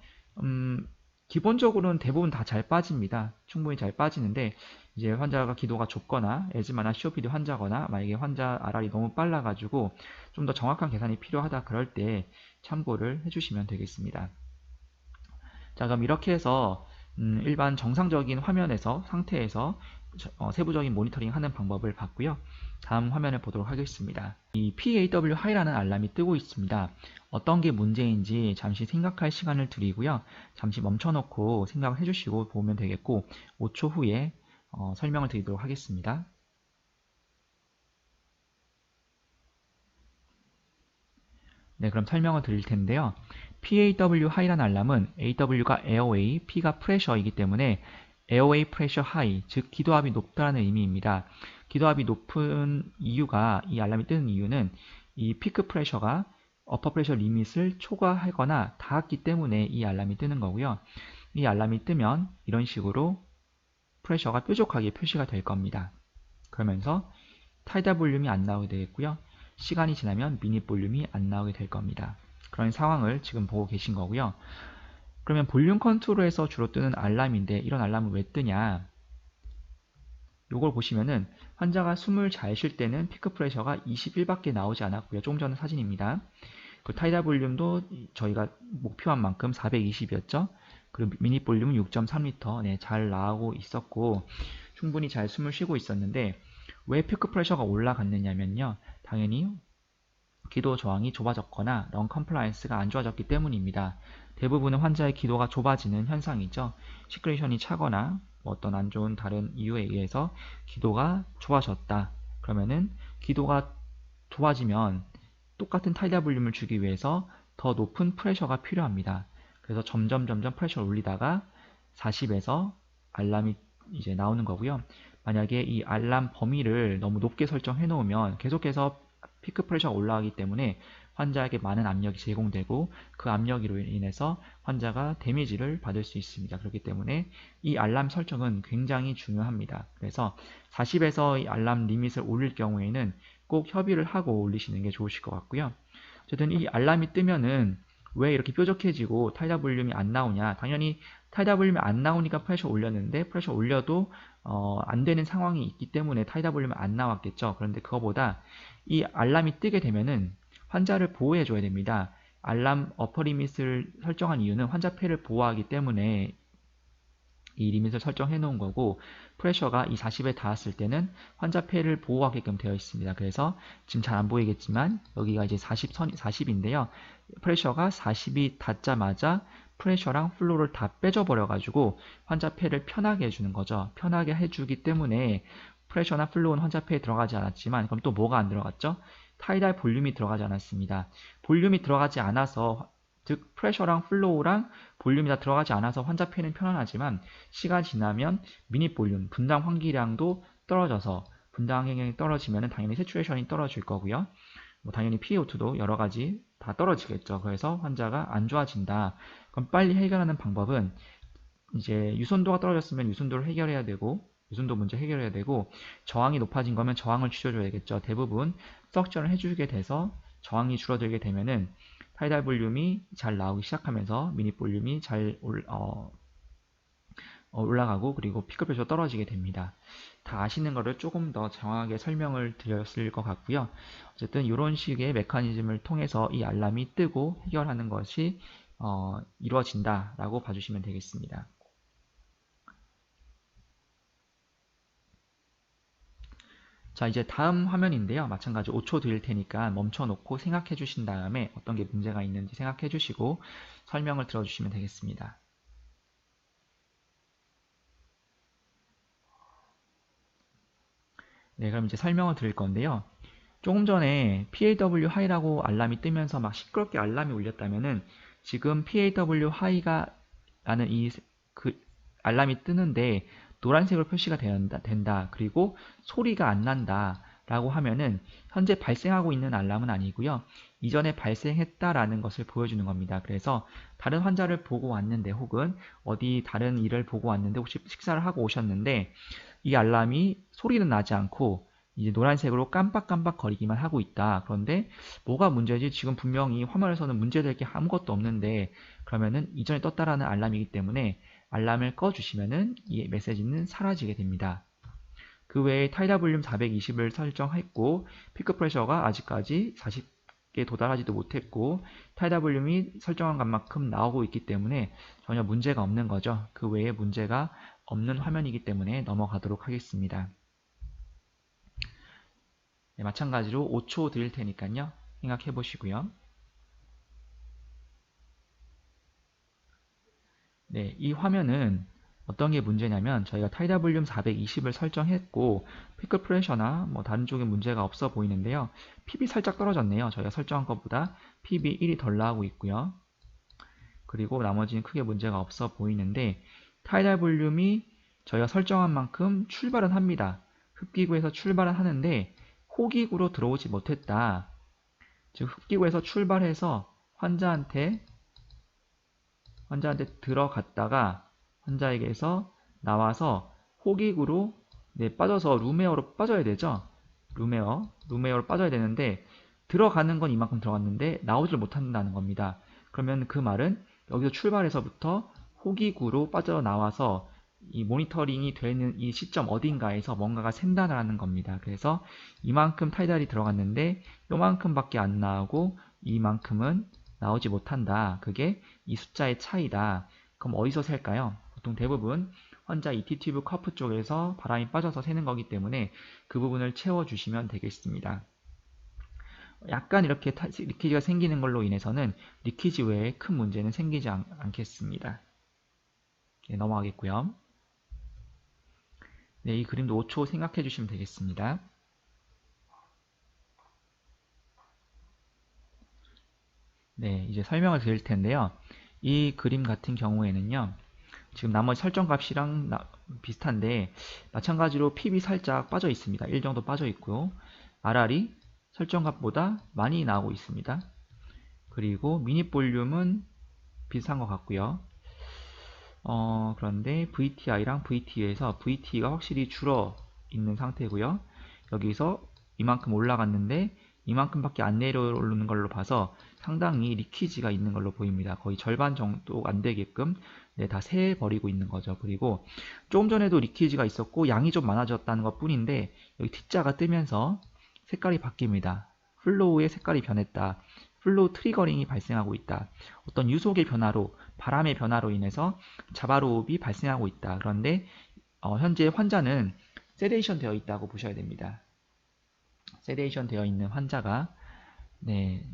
기본적으로는 대부분 다 잘 빠집니다. 충분히 잘 빠지는데 이제 환자가 기도가 좁거나 에즈마나 COPD 환자거나 만약에 환자 RR이 너무 빨라가지고 좀 더 정확한 계산이 필요하다 그럴 때 참고를 해주시면 되겠습니다. 자, 그럼 이렇게 해서 일반 정상적인 화면에서 상태에서 세부적인 모니터링 하는 방법을 봤고요. 다음 화면을 보도록 하겠습니다. 이 PAW 하이라는 알람이 뜨고 있습니다. 어떤 게 문제인지 잠시 생각할 시간을 드리고요. 잠시 멈춰놓고 생각을 해주시고 보면 되겠고 5초 후에 설명을 드리도록 하겠습니다. 네, 그럼 설명을 드릴 텐데요. PAW 하이라는 알람은 AW가 에어웨이, P가 프레셔이기 때문에 에어웨이 프레셔 하이, 즉 기도압이 높다는 의미입니다. 기도압이 높은 이유가, 이 알람이 뜨는 이유는 이 피크 프레셔가 어퍼 프레셔 리밋을 초과하거나 닿았기 때문에 이 알람이 뜨는 거고요. 이 알람이 뜨면 이런 식으로 프레셔가 뾰족하게 표시가 될 겁니다. 그러면서 타이달 볼륨이 안 나오게 되겠고요. 시간이 지나면 미닛 볼륨이 안 나오게 될 겁니다. 그런 상황을 지금 보고 계신 거고요. 그러면 볼륨 컨트롤에서 주로 뜨는 알람인데 이런 알람은 왜 뜨냐? 요걸 보시면은 환자가 숨을 잘 쉴 때는 피크 프레셔가 21밖에 나오지 않았고요. 조금 전 사진입니다. 그 타이달 볼륨도 저희가 목표한 만큼 420이었죠. 그리고 미닛 볼륨은 6.3리터 네, 잘 나오고 있었고 충분히 잘 숨을 쉬고 있었는데 왜 피크 프레셔가 올라갔느냐면요. 당연히 기도 저항이 좁아졌거나 런 컴플라이언스가 안 좋아졌기 때문입니다. 대부분은 환자의 기도가 좁아지는 현상이죠. 시크레이션이 차거나 어떤 안 좋은 다른 이유에 의해서 기도가 좁아졌다. 그러면은 기도가 좁아지면 똑같은 타이달 볼륨을 주기 위해서 더 높은 프레셔가 필요합니다. 그래서 점점 프레셔를 올리다가 40에서 알람이 이제 나오는 거고요. 만약에 이 알람 범위를 너무 높게 설정해 놓으면 계속해서 피크 프레셔가 올라가기 때문에 환자에게 많은 압력이 제공되고 그 압력으로 인해서 환자가 데미지를 받을 수 있습니다. 그렇기 때문에 이 알람 설정은 굉장히 중요합니다. 그래서 40에서 이 알람 리밋을 올릴 경우에는 꼭 협의를 하고 올리시는 게 좋으실 것 같고요. 어쨌든 이 알람이 뜨면은 왜 이렇게 뾰족해지고 타이달 볼륨이 안 나오냐? 당연히 타이달 볼륨이 안 나오니까 프레셔 올렸는데 프레셔 올려도 안 되는 상황이 있기 때문에 타이달 볼륨이 안 나왔겠죠. 그런데 그거보다 이 알람이 뜨게 되면은 환자를 보호해 줘야 됩니다. 알람 어퍼 리밋을 설정한 이유는 환자 폐를 보호하기 때문에 이 리밋을 설정해 놓은 거고 프레셔가 이 40에 닿았을 때는 환자 폐를 보호하게끔 되어 있습니다. 그래서 지금 잘 안 보이겠지만 여기가 이제 40인데요. 프레셔가 40이 닿자마자 프레셔랑 플로우를 다 빼줘 버려 가지고 환자 폐를 편하게 해주는 거죠. 편하게 해주기 때문에 프레셔나 플로우는 환자 폐에 들어가지 않았지만 그럼 또 뭐가 안 들어갔죠? 타이달 볼륨이 들어가지 않았습니다. 볼륨이 들어가지 않아서 즉 프레셔랑 플로우랑 볼륨이 다 들어가지 않아서 환자 폐는 편안하지만 시간 지나면 미닛 볼륨, 분당 환기량도 떨어져서 분당 환기량이 떨어지면 당연히 세츄레이션이 떨어질 거고요. 뭐 당연히 PaO2도 여러 가지 다 떨어지겠죠. 그래서 환자가 안 좋아진다. 그럼 빨리 해결하는 방법은 이제 유선도가 떨어졌으면 유선도를 해결해야 되고 유선도 문제 해결해야 되고 저항이 높아진 거면 저항을 줄여줘야겠죠. 대부분 석션을 해주게 돼서 저항이 줄어들게 되면은 타이달 볼륨이 잘 나오기 시작하면서 미닛 볼륨이 잘 올라가고 그리고 피크 프레셔 떨어지게 됩니다. 다 아시는 거를 조금 더 정확하게 설명을 드렸을 것 같고요. 어쨌든 이런 식의 메커니즘을 통해서 이 알람이 뜨고 해결하는 것이 이루어진다라고 봐주시면 되겠습니다. 자, 이제 다음 화면인데요. 마찬가지 5초 드릴 테니까 멈춰 놓고 생각해 주신 다음에 어떤 게 문제가 있는지 생각해 주시고 설명을 들어주시면 되겠습니다. 네, 그럼 이제 설명을 드릴 건데요. 조금 전에 PAW 하이라고 알람이 뜨면서 막 시끄럽게 알람이 울렸다면은 지금 PAW 하이가 라는 그 알람이 뜨는데 노란색으로 표시가 된다. 그리고 소리가 안 난다. 라고 하면은 현재 발생하고 있는 알람은 아니고요. 이전에 발생했다라는 것을 보여주는 겁니다. 그래서 다른 환자를 보고 왔는데 혹은 어디 다른 일을 보고 왔는데 혹시 식사를 하고 오셨는데 이 알람이 소리는 나지 않고 이제 노란색으로 깜빡깜빡 거리기만 하고 있다. 그런데 뭐가 문제지? 지금 분명히 화면에서는 문제될 게 아무것도 없는데 그러면은 이전에 떴다라는 알람이기 때문에 알람을 꺼주시면은 이 메시지는 사라지게 됩니다. 그 외에 타이다 볼륨 420을 설정했고 피크 프레셔가 아직까지 40에 도달하지도 못했고 타이다 볼륨이 설정한 값만큼 나오고 있기 때문에 전혀 문제가 없는 거죠. 그 외에 문제가 없는 화면이기 때문에 넘어가도록 하겠습니다. 네, 마찬가지로 5초 드릴 테니까요. 생각해 보시고요. 네, 이 화면은 어떤 게 문제냐면 저희가 타이다 볼륨 420을 설정했고 피클 프레셔나 뭐 다른 쪽에 문제가 없어 보이는데요. PB 살짝 떨어졌네요. 저희가 설정한 것보다 PB 1이 덜 나오고 있고요. 그리고 나머지는 크게 문제가 없어 보이는데 타이다 볼륨이 저희가 설정한 만큼 출발은 합니다. 흡기구에서 출발은 하는데 호기구로 들어오지 못했다. 즉 흡기구에서 출발해서 환자한테 들어갔다가 환자에게서 나와서 호기구로 빠져서 룸에어로 빠져야 되죠. 룸에어로 빠져야 되는데 들어가는 건 이만큼 들어갔는데 나오질 못한다는 겁니다. 그러면 그 말은 여기서 출발해서부터 호기구로 빠져나와서 이 모니터링이 되는 이 시점 어딘가에서 뭔가가 샌다는 겁니다. 그래서 이만큼 타이달이 들어갔는데 요만큼밖에 안 나오고 이만큼은 나오지 못한다. 그게 이 숫자의 차이다. 그럼 어디서 셀까요? 보통 대부분 환자 ET 튜브 커프 쪽에서 바람이 빠져서 새는 거기 때문에 그 부분을 채워주시면 되겠습니다. 약간 이렇게 리키지가 생기는 걸로 인해서는 리키지 외에 큰 문제는 생기지 않겠습니다. 네, 넘어가겠고요. 네, 이 그림도 5초 생각해 주시면 되겠습니다. 네, 이제 설명을 드릴 텐데요. 이 그림 같은 경우에는요. 지금 나머지 설정 값이랑 비슷한데 마찬가지로 PB 살짝 빠져 있습니다. 1 정도 빠져 있고요. RR이 설정 값보다 많이 나오고 있습니다. 그리고 미니 볼륨은 비슷한 것 같고요. 그런데 VTI랑 VT에서 VT가 확실히 줄어 있는 상태고요. 여기서 이만큼 올라갔는데 이만큼밖에 안 내려오는 걸로 봐서 상당히 리키지가 있는 걸로 보입니다. 거의 절반 정도 안 되게끔 다 새버리고 있는 거죠. 그리고 조금 전에도 리키지가 있었고 양이 좀 많아졌다는 것 뿐인데 여기 T자가 뜨면서 색깔이 바뀝니다. 플로우의 색깔이 변했다. 플로우 트리거링이 발생하고 있다. 어떤 유속의 변화로 바람의 변화로 인해서 자바로흡이 발생하고 있다. 그런데 현재 환자는 세데이션 되어 있다고 보셔야 됩니다. 세데이션 되어 있는 환자가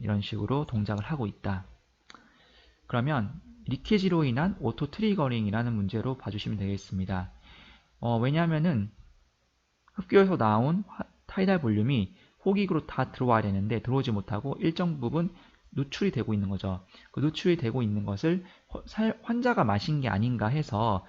이런 식으로 동작을 하고 있다. 그러면 리키지로 인한 오토 트리거링이라는 문제로 봐주시면 되겠습니다. 왜냐하면은 흡기에서 나온 타이달 볼륨이 호기구로 다 들어와야 되는데 들어오지 못하고 일정 부분 누출이 되고 있는 거죠. 그 누출이 되고 있는 것을 환자가 마신 게 아닌가 해서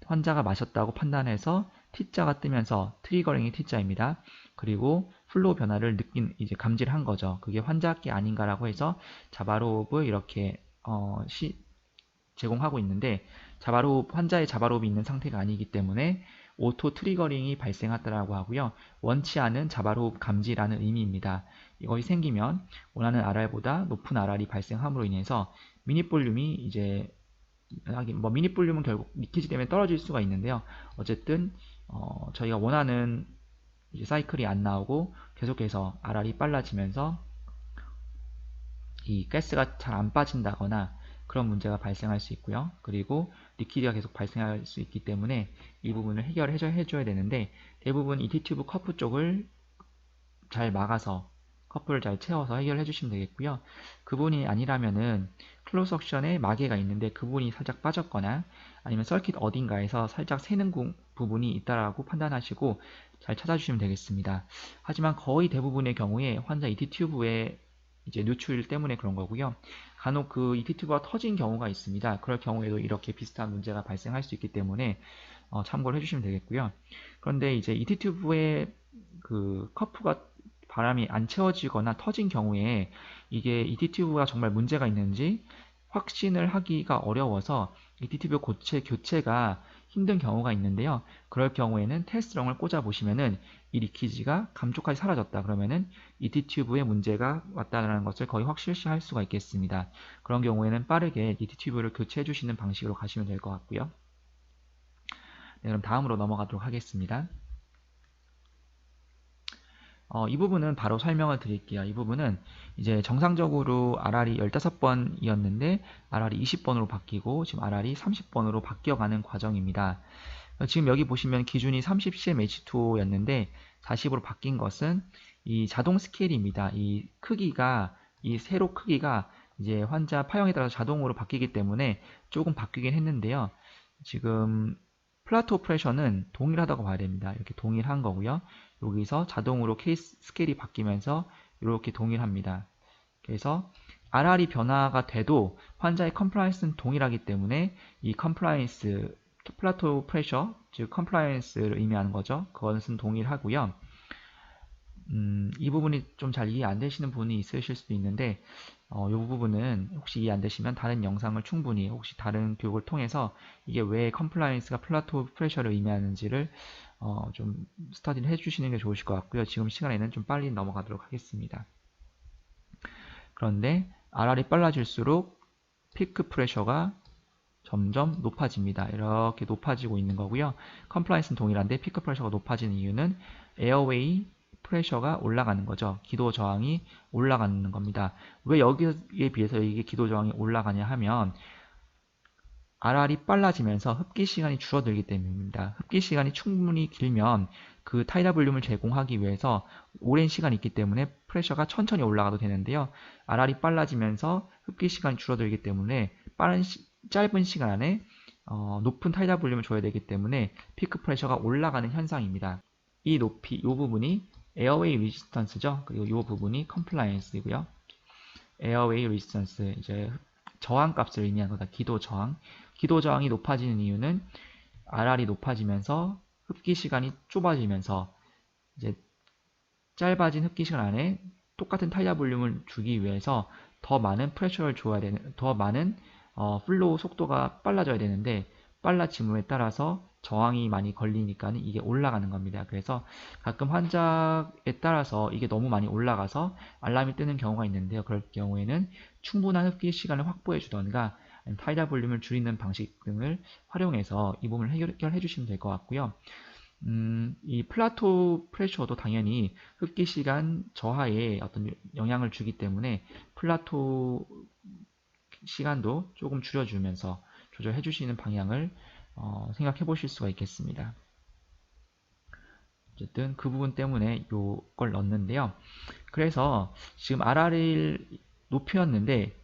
환자가 마셨다고 판단해서 T자가 뜨면서 트리거링이 T자입니다. 그리고 플로우 변화를 이제 감지를 한 거죠. 그게 환자께 아닌가라고 해서 자바로흡을 이렇게 제공하고 있는데 환자의 자바로흡이 있는 상태가 아니기 때문에 오토 트리거링이 발생하더라고 하고요. 원치 않은 자바로흡 감지라는 의미입니다. 이것이 생기면 원하는 RR보다 높은 RR이 발생함으로 인해서 미니 볼륨이 이제 하긴 뭐 미니 볼륨은 결국 리키지 때문에 떨어질 수가 있는데요. 어쨌든 저희가 원하는 이제 사이클이 안 나오고 계속해서 RR이 빨라지면서 이 가스가 잘 안 빠진다거나 그런 문제가 발생할 수 있고요. 그리고 리퀴드가 계속 발생할 수 있기 때문에 이 부분을 해줘야 되는데, 대부분 이 T튜브 커프 쪽을 잘 막아서 커프를 잘 채워서 해결해 주시면 되겠고요. 그 부분이 아니라면은 클로즈 석션에 마개가 있는데 그 부분이 살짝 빠졌거나 아니면 서킷 어딘가에서 살짝 새는 부분이 있다라고 판단하시고 잘 찾아주시면 되겠습니다. 하지만 거의 대부분의 경우에 환자 ET 튜브의 이제 누출 때문에 그런 거고요. 간혹 그 ET 튜브가 터진 경우가 있습니다. 그럴 경우에도 이렇게 비슷한 문제가 발생할 수 있기 때문에 참고를 해주시면 되겠고요. 그런데 이제 ET 튜브의 그 커프가 바람이 안 채워지거나 터진 경우에 이게 ET 튜브가 정말 문제가 있는지 확신을 하기가 어려워서 ET 튜브 교체가 힘든 경우가 있는데요. 그럴 경우에는 테스트롱을 꽂아 보시면은 이 리키지가 감쪽같이 사라졌다 그러면은 ET 튜브에 문제가 왔다는 것을 거의 확실시할 수가 있겠습니다. 그런 경우에는 빠르게 ET 튜브를 교체해 주시는 방식으로 가시면 될 것 같고요. 네, 그럼 다음으로 넘어가도록 하겠습니다. 이 부분은 바로 설명을 드릴게요. 이 부분은 이제 정상적으로 RR이 15번이었는데 RR이 20번으로 바뀌고 지금 RR이 30번으로 바뀌어가는 과정입니다. 지금 여기 보시면 기준이 30cm/H2였는데 40으로 바뀐 것은 이 자동 스케일입니다. 이 크기가, 이 세로 크기가 이제 환자 파형에 따라서 자동으로 바뀌기 때문에 조금 바뀌긴 했는데요. 지금 플라토 프레셔는 동일하다고 봐야 됩니다. 이렇게 동일한 거고요. 여기서 자동으로 케이스 스케일이 바뀌면서 이렇게 동일합니다. 그래서 RR이 변화가 돼도 환자의 컴플라이언스는 동일하기 때문에 이 컴플라이언스, 플라토 프레셔, 즉 컴플라이언스를 의미하는 거죠. 그것은 동일하고요. 이 부분이 좀 잘 이해 안 되시는 부분이 있으실 수도 있는데 이 부분은 혹시 이해 안 되시면 다른 영상을 충분히 혹시 다른 교육을 통해서 이게 왜 컴플라이언스가 플라토 프레셔를 의미하는지를 좀 스터디를 해주시는 게 좋으실 것 같고요. 지금 시간에는 좀 빨리 넘어가도록 하겠습니다. 그런데 RR이 빨라질수록 피크 프레셔가 점점 높아집니다. 이렇게 높아지고 있는 거고요. 컴플라이언스는 동일한데 피크 프레셔가 높아지는 이유는 에어웨이 프레셔가 올라가는 거죠. 기도 저항이 올라가는 겁니다. 왜 여기에 비해서 이게 기도 저항이 올라가냐 하면 RR이 빨라지면서 흡기 시간이 줄어들기 때문입니다. 흡기 시간이 충분히 길면 그 타이다 볼륨을 제공하기 위해서 오랜 시간이 있기 때문에 프레셔가 천천히 올라가도 되는데요. RR이 빨라지면서 흡기 시간이 줄어들기 때문에 짧은 시간 안에 높은 타이다 볼륨을 줘야 되기 때문에 피크 프레셔가 올라가는 현상입니다. 이 높이, 이 부분이 에어웨이 리지스턴스죠. 그리고 이 부분이 컴플라이언스이고요. 에어웨이 리지스턴스, 이제 저항 값을 의미하는 거다. 기도 저항. 기도 저항이 높아지는 이유는 RR이 높아지면서 흡기 시간이 좁아지면서 이제 짧아진 흡기 시간 안에 똑같은 타이다 볼륨을 주기 위해서 더 많은 프레셔를 줘야 되는, 더 많은 플로우 속도가 빨라져야 되는데 빨라짐에 따라서 저항이 많이 걸리니까는 이게 올라가는 겁니다. 그래서 가끔 환자에 따라서 이게 너무 많이 올라가서 알람이 뜨는 경우가 있는데요. 그럴 경우에는 충분한 흡기 시간을 확보해 주던가 타이다 볼륨을 줄이는 방식 등을 활용해서 이 부분을 해결해 주시면 될 것 같고요. 이 플라토 프레셔도 당연히 흡기 시간 저하에 어떤 영향을 주기 때문에 플라토 시간도 조금 줄여주면서 조절해 주시는 방향을 생각해 보실 수가 있겠습니다. 어쨌든 그 부분 때문에 요걸 넣었는데요. 그래서 지금 RR을 높였는데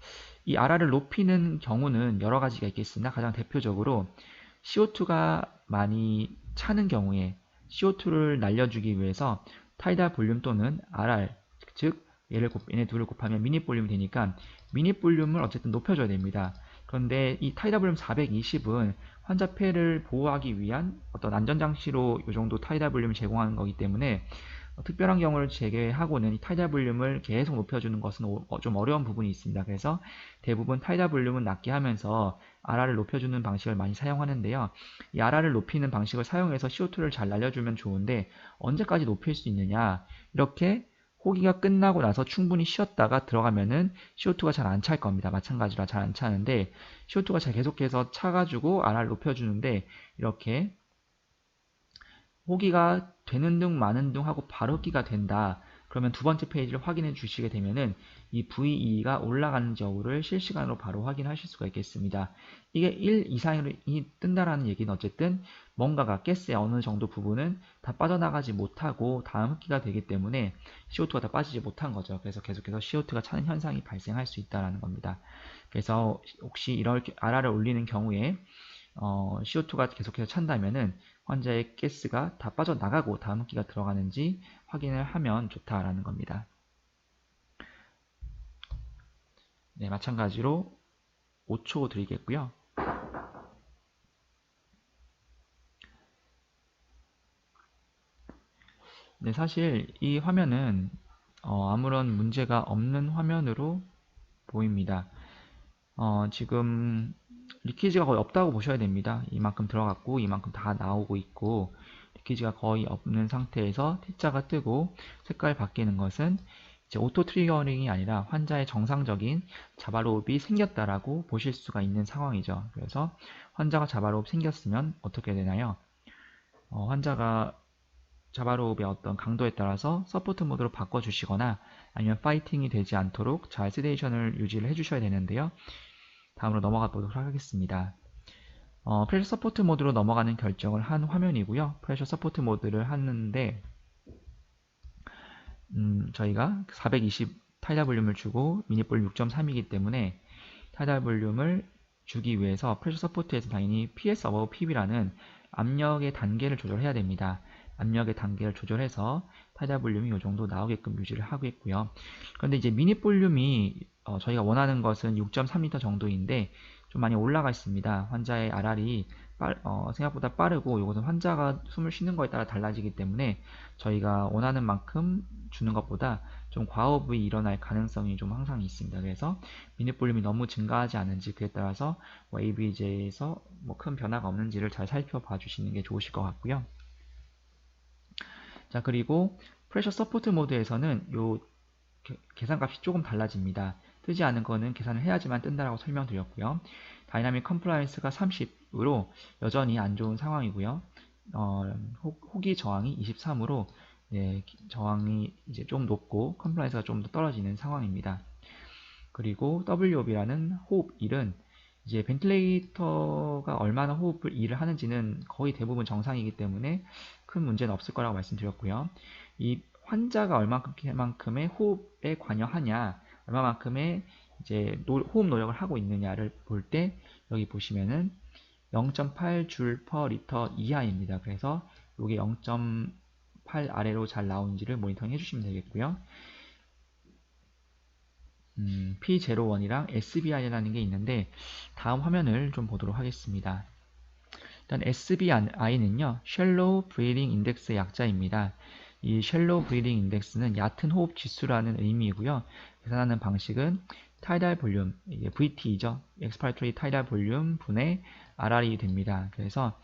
이 RR을 높이는 경우는 여러 가지가 있겠으나 가장 대표적으로 CO2가 많이 차는 경우에 CO2를 날려주기 위해서 타이다 볼륨 또는 RR, 즉 얘네 둘을 곱하면 미니 볼륨이 되니까 미니 볼륨을 어쨌든 높여줘야 됩니다. 그런데 이 타이다 볼륨 420은 환자 폐를 보호하기 위한 어떤 안전장치로 이 정도 타이다 볼륨을 제공하는 거기 때문에 특별한 경우를 제외하고는 이 타이다 볼륨을 계속 높여주는 것은 좀 어려운 부분이 있습니다. 그래서 대부분 타이다 볼륨은 낮게 하면서 RR을 높여주는 방식을 많이 사용하는데요. 이 RR을 높이는 방식을 사용해서 CO2를 잘 날려주면 좋은데 언제까지 높일 수 있느냐, 이렇게 호기가 끝나고 나서 충분히 쉬었다가 들어가면은 CO2가 잘 안 찰 겁니다. 마찬가지로 잘 안 차는데 CO2가 잘 계속해서 차가지고 RR을 높여주는데 이렇게 호기가 되는 둥 마는 둥 하고 바로 흡기가 된다. 그러면 두 번째 페이지를 확인해 주시게 되면은 이 VE가 올라가는지 여부를 실시간으로 바로 확인하실 수가 있겠습니다. 이게 1 이상이 뜬다라는 얘기는 어쨌든 뭔가가 가스의 어느 정도 부분은 다 빠져나가지 못하고 다음 흡기가 되기 때문에 CO2가 다 빠지지 못한 거죠. 그래서 계속해서 CO2가 차는 현상이 발생할 수 있다는 겁니다. 그래서 혹시 이렇게 RR을 올리는 경우에 CO2가 계속해서 찬다면은 환자의 가스가 다 빠져나가고 다음 흡기가 들어가는지 확인을 하면 좋다라는 겁니다. 네, 마찬가지로 5초 드리겠고요. 네, 사실 이 화면은 아무런 문제가 없는 화면으로 보입니다. 지금 리키지가 거의 없다고 보셔야 됩니다. 이만큼 들어갔고 이만큼 다 나오고 있고 리키지가 거의 없는 상태에서 T자가 뜨고 색깔이 바뀌는 것은 이제 오토 트리거링이 아니라 환자의 정상적인 자바로흡이 생겼다라고 보실 수가 있는 상황이죠. 그래서 환자가 자바로흡 생겼으면 어떻게 되나요? 환자가 자바로흡의 어떤 강도에 따라서 서포트 모드로 바꿔주시거나 아니면 파이팅이 되지 않도록 잘 세데이션을 유지를 해주셔야 되는데요. 다음으로 넘어가 보도록 하겠습니다. 프레셔 서포트 모드로 넘어가는 결정을 한 화면이고요. 프레셔 서포트 모드를 하는데 저희가 420 타이달 볼륨을 주고 미니볼 6.3이기 때문에 타이달 볼륨을 주기 위해서 프레셔 서포트에서 당연히 PS above PB라는 압력의 단계를 조절해야 됩니다. 압력의 단계를 조절해서 타이달 볼륨이 이 정도 나오게끔 유지를 하고 있고요. 그런데 이제 미니 볼륨이 저희가 원하는 것은 6.3L 정도인데 좀 많이 올라가 있습니다. 환자의 RR이 생각보다 빠르고 이것은 환자가 숨을 쉬는 거에 따라 달라지기 때문에 저희가 원하는 만큼 주는 것보다 좀 과호흡이 일어날 가능성이 좀 항상 있습니다. 그래서 미니 볼륨이 너무 증가하지 않은지 그에 따라서 ABJ에서 뭐 큰 변화가 없는지를 잘 살펴봐 주시는 게 좋으실 것 같고요. 자, 그리고 프레셔 서포트 모드에서는 요 계산값이 조금 달라집니다. 뜨지 않은 거는 계산을 해야지만 뜬다라고 설명드렸고요. 다이나믹 컴플라이언스가 30으로 여전히 안 좋은 상황이고요. 호기 저항이 23으로 네, 저항이 이제 좀 높고 컴플라이언스가 좀 더 떨어지는 상황입니다. 그리고 WOB라는 호흡 1은 이제 벤틸레이터가 얼마나 호흡을 일을 하는지는 거의 대부분 정상이기 때문에 큰 문제는 없을 거라고 말씀드렸고요. 이 환자가 얼마만큼의 호흡에 관여하냐, 얼마만큼의 이제 호흡 노력을 하고 있느냐를 볼 때 여기 보시면은 0.8줄 per 리터 이하입니다. 그래서 이게 0.8 아래로 잘 나오는지를 모니터링 해주시면 되겠고요. P01이랑 SBI라는 게 있는데 다음 화면을 좀 보도록 하겠습니다. 일단 SBI는요, Shallow Breathing Index의 약자입니다. 이 Shallow Breathing Index는 얕은 호흡 지수라는 의미이고요. 계산하는 방식은 타이달 볼륨, 이게 VT죠. Expiratory 타이달 볼륨 분의 RR이 됩니다. 그래서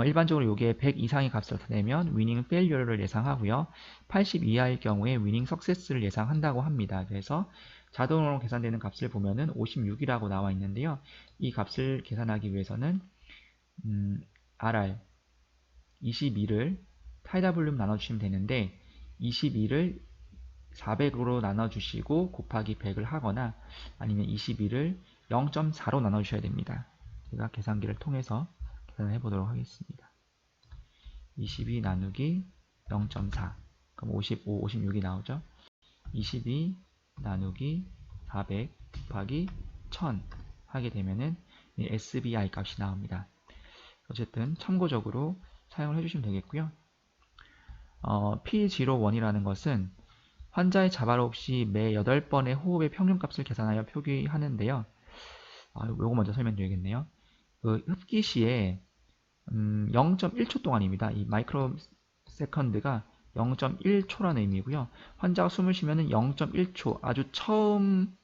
일반적으로 이게 100 이상의 값을 나타내면 위닝 페일리어를 예상하고요. 80 이하일 경우에 위닝 석세스를 예상한다고 합니다. 그래서 자동으로 계산되는 값을 보면은 56이라고 나와 있는데요. 이 값을 계산하기 위해서는 RR 22를 타이달 볼륨 나눠주시면 되는데 22를 400으로 나눠주시고 곱하기 100을 하거나 아니면 22를 0.4로 나눠주셔야 됩니다. 제가 계산기를 통해서 계산을 해보도록 하겠습니다. 22 나누기 0.4 그럼 55, 56이 나오죠. 22 나누기 400 곱하기 1000 하게 되면은 SBI 값이 나옵니다. 어쨌든 참고적으로 사용을 해주시면 되겠고요. P01이라는 것은 환자의 자바로흡 시 매 8번의 호흡의 평균값을 계산하여 표기하는데요. 요거 먼저 설명드리겠네요. 그 흡기 시에 0.1초 동안입니다. 이 마이크로 세컨드가 0.1초라는 의미고요. 환자가 숨을 쉬면은 0.1초 아주 처음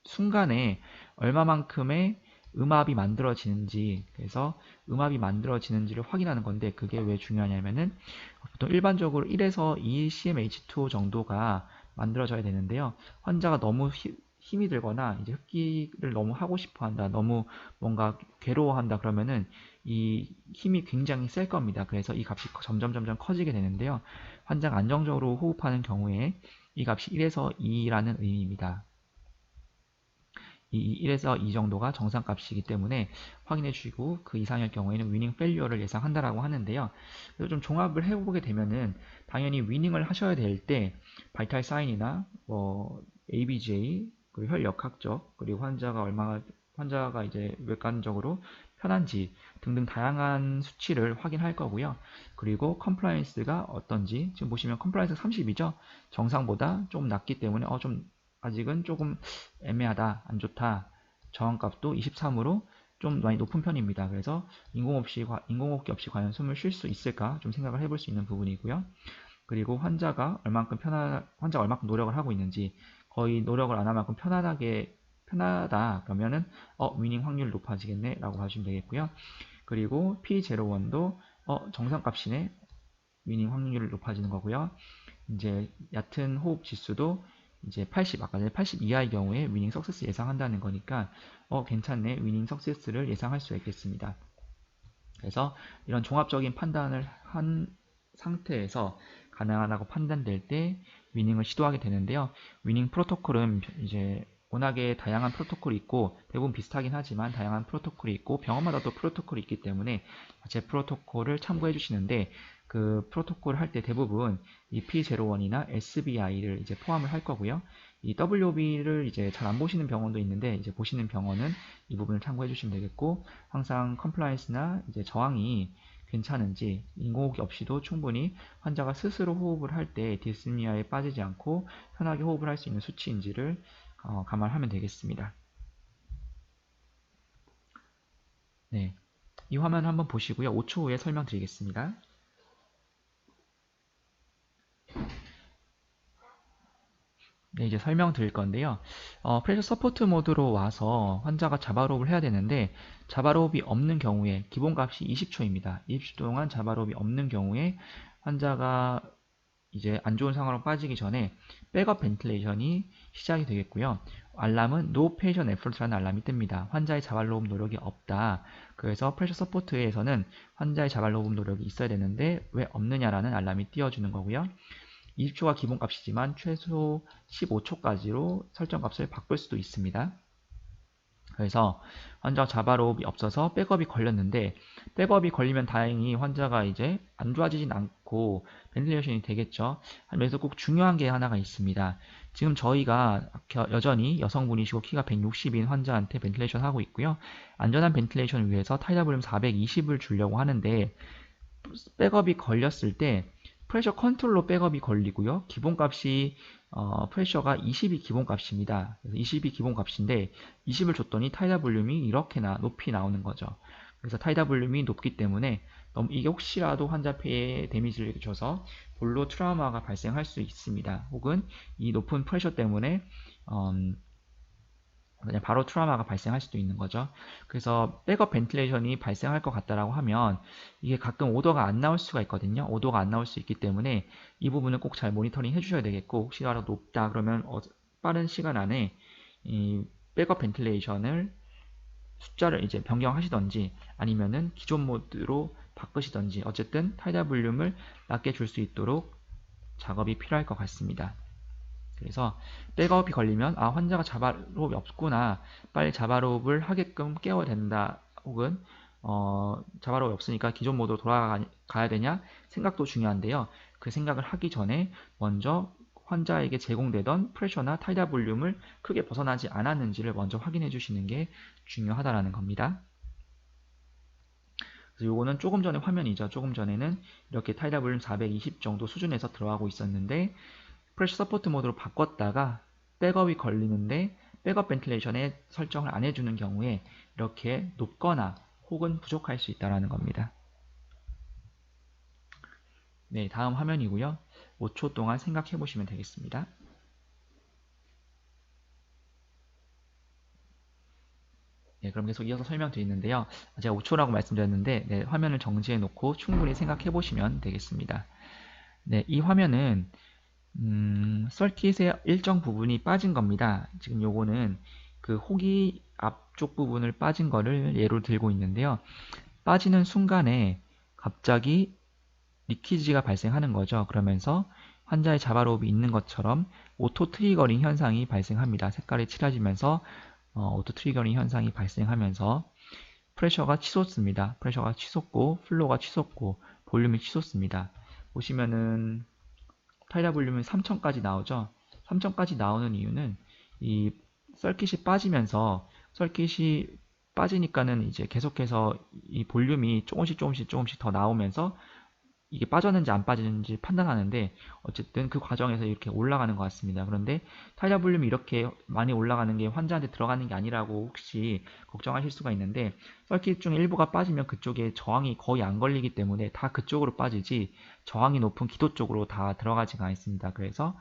순간에 얼마만큼의 음압이 만들어지는지, 그래서 음압이 만들어지는지를 확인하는 건데 그게 왜 중요하냐면은 보통 일반적으로 1에서 2 cmH2 정도가 만들어져야 되는데요. 환자가 너무 힘이 들거나 이제 흡기를 너무 하고 싶어 한다, 너무 뭔가 괴로워한다 그러면은 이 힘이 굉장히 셀 겁니다. 그래서 이 값이 점점 커지게 되는데요. 환자가 안정적으로 호흡하는 경우에 이 값이 1에서 2라는 의미입니다. 이 1에서 2 정도가 정상값이기 때문에 확인해 주시고 그 이상일 경우에는 위닝 페일리어를 예상한다라고 하는데요. 그래서 좀 종합을 해보게 되면은 당연히 위닝을 하셔야 될 때 바이탈 사인이나 뭐 ABJ 그리고 혈 역학적 그리고 환자가 이제 외관적으로 편한지 등등 다양한 수치를 확인할 거고요. 그리고 컴플라이언스가 어떤지 지금 보시면 컴플라이언스 30이죠. 정상보다 좀 낮기 때문에 좀 아직은 조금 애매하다, 안 좋다. 저항값도 23으로 좀 많이 높은 편입니다. 그래서 인공호흡기 없이 과연 숨을 쉴 수 있을까 좀 생각을 해볼 수 있는 부분이고요. 그리고 환자가 얼마큼 노력을 하고 있는지 거의 노력을 안 할 만큼 편하다 그러면은 위닝 확률 높아지겠네 라고 봐주시면 되겠고요. 그리고 P01도 정상값이네, 위닝 확률이 높아지는 거고요. 이제 얕은 호흡 지수도 이제 80, 아까 전에 80 이하의 경우에 위닝 석세스 예상한다는 거니까 괜찮네, 위닝 석세스를 예상할 수 있겠습니다. 그래서 이런 종합적인 판단을 한 상태에서 가능하다고 판단될 때 위닝을 시도하게 되는데요. 위닝 프로토콜은 이제 워낙에 다양한 프로토콜이 있고 대부분 비슷하긴 하지만 다양한 프로토콜이 있고 병원마다 또 프로토콜이 있기 때문에 제 프로토콜을 참고해 주시는데 그 프로토콜 할 때 대부분 이 P01이나 SBI를 이제 포함을 할 거고요. 이 WB를 이제 잘 안 보시는 병원도 있는데 이제 보시는 병원은 이 부분을 참고해 주시면 되겠고, 항상 컴플라이언스나 이제 저항이 괜찮은지 인공호흡기 없이도 충분히 환자가 스스로 호흡을 할 때 디스니아에 빠지지 않고 편하게 호흡을 할 수 있는 수치인지를 감안하면 되겠습니다. 네, 이 화면 한번 보시고요. 5초 후에 설명드리겠습니다. 네, 이제 설명드릴 건데요. 프레셔 서포트 모드로 와서 환자가 자바로흡을 해야 되는데 자바로흡이 없는 경우에 기본값이 20초입니다. 20초 동안 자바로흡이 없는 경우에 환자가 이제 안 좋은 상황으로 빠지기 전에 백업 벤틸레이션이 시작이 되겠고요. 알람은 No Patient Effort라는 알람이 뜹니다. 환자의 자발호흡 노력이 없다. 그래서 프레셔 서포트에서는 환자의 자발호흡 노력이 있어야 되는데 왜 없느냐라는 알람이 띄워주는 거고요. 20초가 기본값이지만 최소 15초까지로 설정값을 바꿀 수도 있습니다. 그래서 환자가 자발호흡이 없어서 백업이 걸렸는데 백업이 걸리면 다행히 환자가 이제 안 좋아지진 않고 벤틸레이션이 되겠죠. 하면서 꼭 중요한 게 하나가 있습니다. 지금 저희가 여전히 여성분이시고 키가 160인 환자한테 벤틸레이션 하고 있고요. 안전한 벤틸레이션을 위해서 타이다볼륨 420을 주려고 하는데 백업이 걸렸을 때 프레셔 컨트롤로 백업이 걸리고요. 기본값이 프레셔가 20이 기본값입니다. 그래서 20이 기본값인데 20을 줬더니 타이다 볼륨이 이렇게나 높이 나오는 거죠. 그래서 타이다 볼륨이 높기 때문에 이게 혹시라도 환자 폐에 데미지를 줘서 볼로 트라우마가 발생할 수 있습니다. 혹은 이 높은 프레셔 때문에 그냥 바로 트라우마가 발생할 수도 있는 거죠. 그래서 백업 벤틸레이션이 발생할 것 같다라고 하면 이게 가끔 오더가 안 나올 수가 있거든요. 오더가 안 나올 수 있기 때문에 이 부분은 꼭 잘 모니터링 해주셔야 되겠고, 혹시라도 높다 그러면 빠른 시간 안에 이 백업 벤틸레이션을 숫자를 이제 변경하시던지 아니면은 기존 모드로 바꾸시던지 어쨌든 타이다 볼륨을 낮게 줄 수 있도록 작업이 필요할 것 같습니다. 그래서 백업이 걸리면 환자가 자발호흡이 없구나, 빨리 자발호흡을 하게끔 깨워야 된다, 혹은 자발호흡이 없으니까 기존 모드로 돌아가야 되냐 생각도 중요한데요. 그 생각을 하기 전에 먼저 환자에게 제공되던 프레셔나 타이다 볼륨을 크게 벗어나지 않았는지를 먼저 확인해 주시는 게 중요하다라는 겁니다. 그래서 요거는 조금 전에 화면이죠. 조금 전에는 이렇게 타이다 볼륨 420 정도 수준에서 들어가고 있었는데 프레셔 서포트 모드로 바꿨다가 백업이 걸리는데 백업 벤틸레이션에 설정을 안 해주는 경우에 이렇게 높거나 혹은 부족할 수 있다는 겁니다. 네, 다음 화면이고요. 5초 동안 생각해 보시면 되겠습니다. 네, 그럼 계속 이어서 설명드리는데요. 제가 5초라고 말씀드렸는데 네, 화면을 정지해 놓고 충분히 생각해 보시면 되겠습니다. 네, 이 화면은 서킷의 일정 부분이 빠진 겁니다. 지금 요거는 그 호기 앞쪽 부분을 빠진 거를 예로 들고 있는데요. 빠지는 순간에 갑자기 리키지가 발생하는 거죠. 그러면서 환자의 자바로업이 있는 것처럼 오토 트리거링 현상이 발생합니다. 색깔이 칠해지면서 오토 트리거링 현상이 발생하면서 프레셔가 치솟습니다. 프레셔가 치솟고 플로우가 치솟고 볼륨이 치솟습니다. 보시면은 타이다 볼륨은 3000까지 나오죠. 3000까지 나오는 이유는 이 서킷이 빠지면서 서킷이 빠지니까는 이제 계속해서 이 볼륨이 조금씩 더 나오면서 이게 빠졌는지 안 빠졌는지 판단하는데 어쨌든 그 과정에서 이렇게 올라가는 것 같습니다. 그런데 타이다 볼륨이 이렇게 많이 올라가는 게 환자한테 들어가는 게 아니라고 혹시 걱정하실 수가 있는데 서킷 중 일부가 빠지면 그쪽에 저항이 거의 안 걸리기 때문에 다 그쪽으로 빠지지 저항이 높은 기도 쪽으로 다 들어가지가 않습니다. 그래서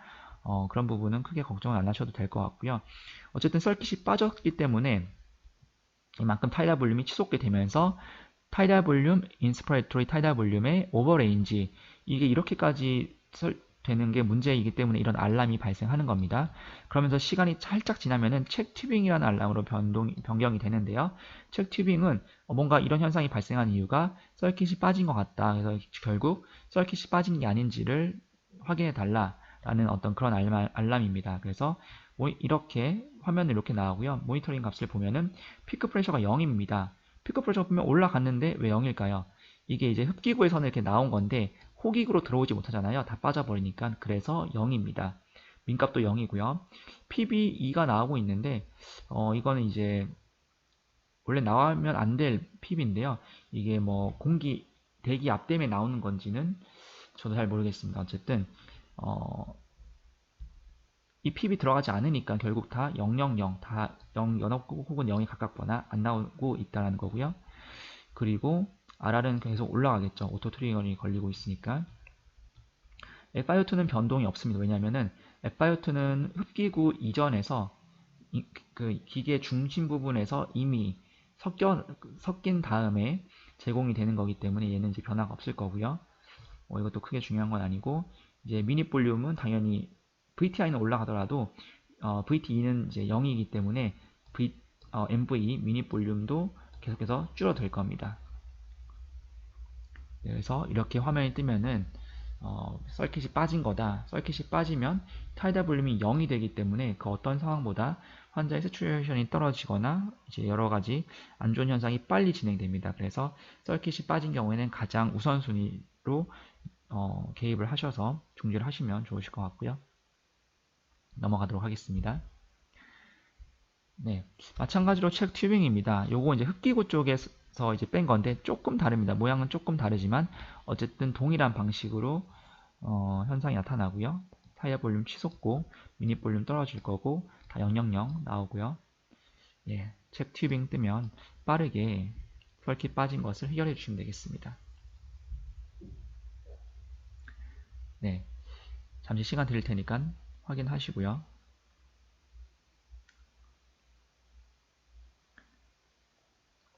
그런 부분은 크게 걱정을 안 하셔도 될 것 같고요. 어쨌든 서킷이 빠졌기 때문에 이만큼 타이다 볼륨이 치솟게 되면서 타이다 볼륨, 인스피레이토리 타이다 볼륨의 오버레인지 이게 이렇게까지 되는 게 문제이기 때문에 이런 알람이 발생하는 겁니다. 그러면서 시간이 살짝 지나면은 책 튜빙이라는 알람으로 변경이 되는데요. 책 튜빙은 뭔가 이런 현상이 발생한 이유가 서킷이 빠진 것 같다. 그래서 결국 서킷이 빠진 게 아닌지를 확인해 달라라는 어떤 그런 알람입니다. 그래서 이렇게 화면을 이렇게 나오고요. 모니터링 값을 보면은 피크 프레셔가 0입니다. 피크 프레셔 보면 올라갔는데 왜 0일까요? 이게 이제 흡기구에서는 이렇게 나온 건데 호기구로 들어오지 못하잖아요. 다 빠져버리니까. 그래서 0입니다. 민값도 0이고요. PB2가 나오고 있는데 이거는 이제 원래 나오면 안 될 PB인데요. 이게 뭐 대기 앞 때문에 나오는 건지는 저도 잘 모르겠습니다. 어쨌든 이 PB 들어가지 않으니까 결국 다 000, 다 0, 연합 혹은 0이 가깝거나 안 나오고 있다는 거고요. 그리고 RR은 계속 올라가겠죠. 오토 트리거링이 걸리고 있으니까. FiO2는 변동이 없습니다. 왜냐하면은 FiO2는 흡기구 이전에서 그 기계 중심 부분에서 이미 섞인 다음에 제공이 되는 거기 때문에 얘는 이제 변화가 없을 거고요. 이것도 크게 중요한 건 아니고 이제 미니 볼륨은 당연히 VTI는 올라가더라도 VTE는 이제 0이기 때문에 MV 미니 볼륨도 계속해서 줄어들 겁니다. 그래서 이렇게 화면이 뜨면은 서킷이 빠진 거다. 서킷이 빠지면 타이다 볼륨이 0이 되기 때문에 그 어떤 상황보다 환자의 새추레이션이 떨어지거나 이제 여러 가지 안 좋은 현상이 빨리 진행됩니다. 그래서 서킷이 빠진 경우에는 가장 우선순위로 개입을 하셔서 중지를 하시면 좋으실 것 같고요. 넘어가도록 하겠습니다. 네, 마찬가지로 책 튜빙입니다. 요거 이제 흡기구 쪽에서 이제 뺀 건데 조금 다릅니다. 모양은 조금 다르지만 어쨌든 동일한 방식으로 현상이 나타나고요. 타이어 볼륨 치솟고 미니 볼륨 떨어질 거고 다 000 나오고요. 예, 책 튜빙 뜨면 빠르게 서킷 빠진 것을 해결해 주시면 되겠습니다. 네, 잠시 시간 드릴 테니까 확인하시고요.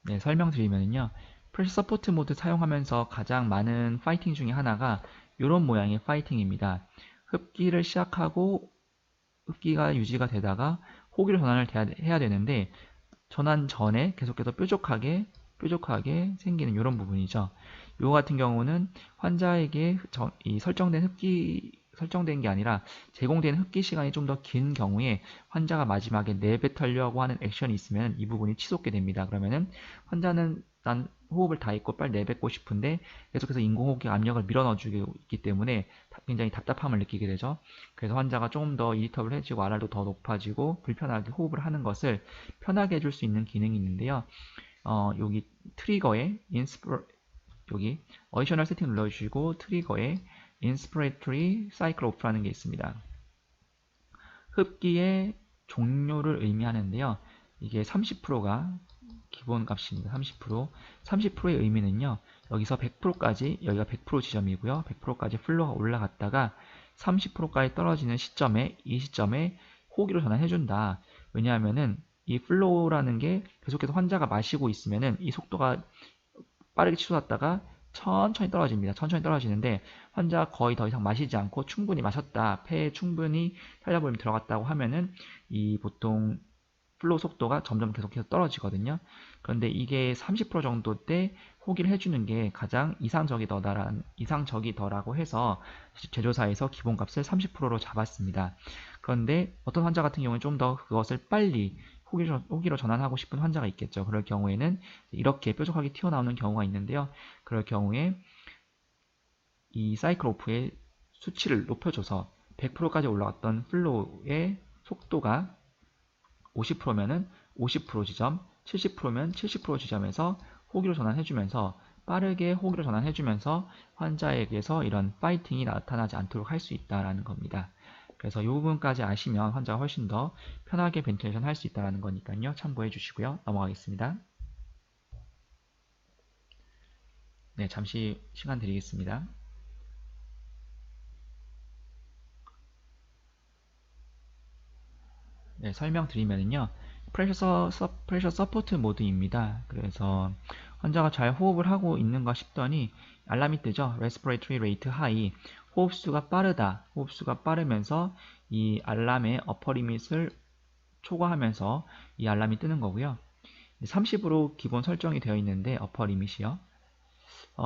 네, 설명드리면요. 프레셔 서포트 모드 사용하면서 가장 많은 파이팅 중에 하나가 이런 모양의 파이팅입니다. 흡기를 시작하고 흡기가 유지가 되다가 호기로 전환을 해야 되는데 전환 전에 계속해서 뾰족하게 생기는 이런 부분이죠. 이거 같은 경우는 환자에게 이 설정된 게 아니라 제공된 흡기 시간이 좀 더 긴 경우에 환자가 마지막에 내뱉으려고 하는 액션이 있으면 이 부분이 치솟게 됩니다. 그러면은 환자는 난 호흡을 다 했고 빨리 내뱉고 싶은데 계속해서 인공호흡기 압력을 밀어넣어주고 있기 때문에 굉장히 답답함을 느끼게 되죠. 그래서 환자가 조금 더 이리터블해지고 RR도 더 높아지고 불편하게 호흡을 하는 것을 편하게 해줄 수 있는 기능이 있는데요. 여기 트리거에 여기 어디셔널 세팅 눌러주시고 트리거에 인스피레이토리 사이클 오프라는 게 있습니다. 흡기의 종료를 의미하는데요. 이게 30%가 기본 값입니다. 30%의 의미는요. 여기서 100%까지 여기가 100% 지점이고요. 100%까지 플로가 올라갔다가 30%까지 떨어지는 시점에 이 시점에 호기로 전환해준다. 왜냐하면은 이 플로우라는 게 계속해서 환자가 마시고 있으면은 이 속도가 빠르게 치솟았다가 천천히 떨어집니다. 천천히 떨어지는데 환자 거의 더 이상 마시지 않고 충분히 마셨다, 폐에 충분히 탄력볼륨이 들어갔다고 하면은 이 보통 플로우 속도가 점점 계속해서 떨어지거든요. 그런데 이게 30% 정도 때 호기를 해주는 게 가장 이상적이더라고 해서 제조사에서 기본값을 30%로 잡았습니다. 그런데 어떤 환자 같은 경우는 좀 더 그것을 빨리 호기로 전환하고 싶은 환자가 있겠죠. 그럴 경우에는 이렇게 뾰족하게 튀어나오는 경우가 있는데요. 그럴 경우에 이 사이클 오프의 수치를 높여줘서 100%까지 올라갔던 플로우의 속도가 50%면은 50% 지점, 70%면 70% 지점에서 호기로 전환해주면서 빠르게 호기로 전환해주면서 환자에게서 이런 파이팅이 나타나지 않도록 할 수 있다는 겁니다. 그래서 이 부분까지 아시면 환자가 훨씬 더 편하게 벤틸레이션 할 수 있다는 거니까요. 참고해 주시고요. 넘어가겠습니다. 네, 잠시 시간 드리겠습니다. 네, 설명드리면요. 프레셔 서포트 모드입니다. 그래서 환자가 잘 호흡을 하고 있는가 싶더니 알람이 뜨죠. Respiratory Rate High. 호흡수가 빠르다. 호흡수가 빠르면서 이 알람의 어퍼 리밋을 초과하면서 이 알람이 뜨는 거고요. 30으로 기본 설정이 되어 있는데 어퍼 리밋이요.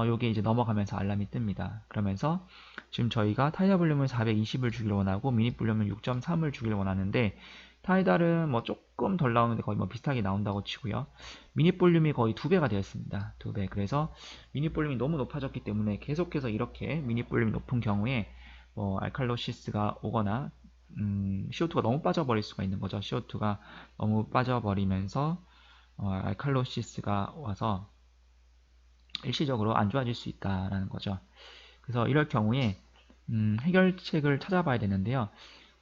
요게 이제 넘어가면서 알람이 뜹니다. 그러면서 지금 저희가 타이다 볼륨을 420을 주기를 원하고 미닛 볼륨을 6.3을 주기를 원하는데 타이달은 뭐 조금 덜 나오는데 거의 뭐 비슷하게 나온다고 치고요. 미닛 볼륨이 거의 2배가 되었습니다. 2배. 그래서 미닛 볼륨이 너무 높아졌기 때문에 계속해서 이렇게 미닛 볼륨이 높은 경우에 뭐 알칼로시스가 오거나 CO2가 너무 빠져버릴 수가 있는 거죠. CO2가 너무 빠져버리면서 알칼로시스가 와서 일시적으로 안 좋아질 수 있다라는 거죠. 그래서 이럴 경우에 해결책을 찾아봐야 되는데요.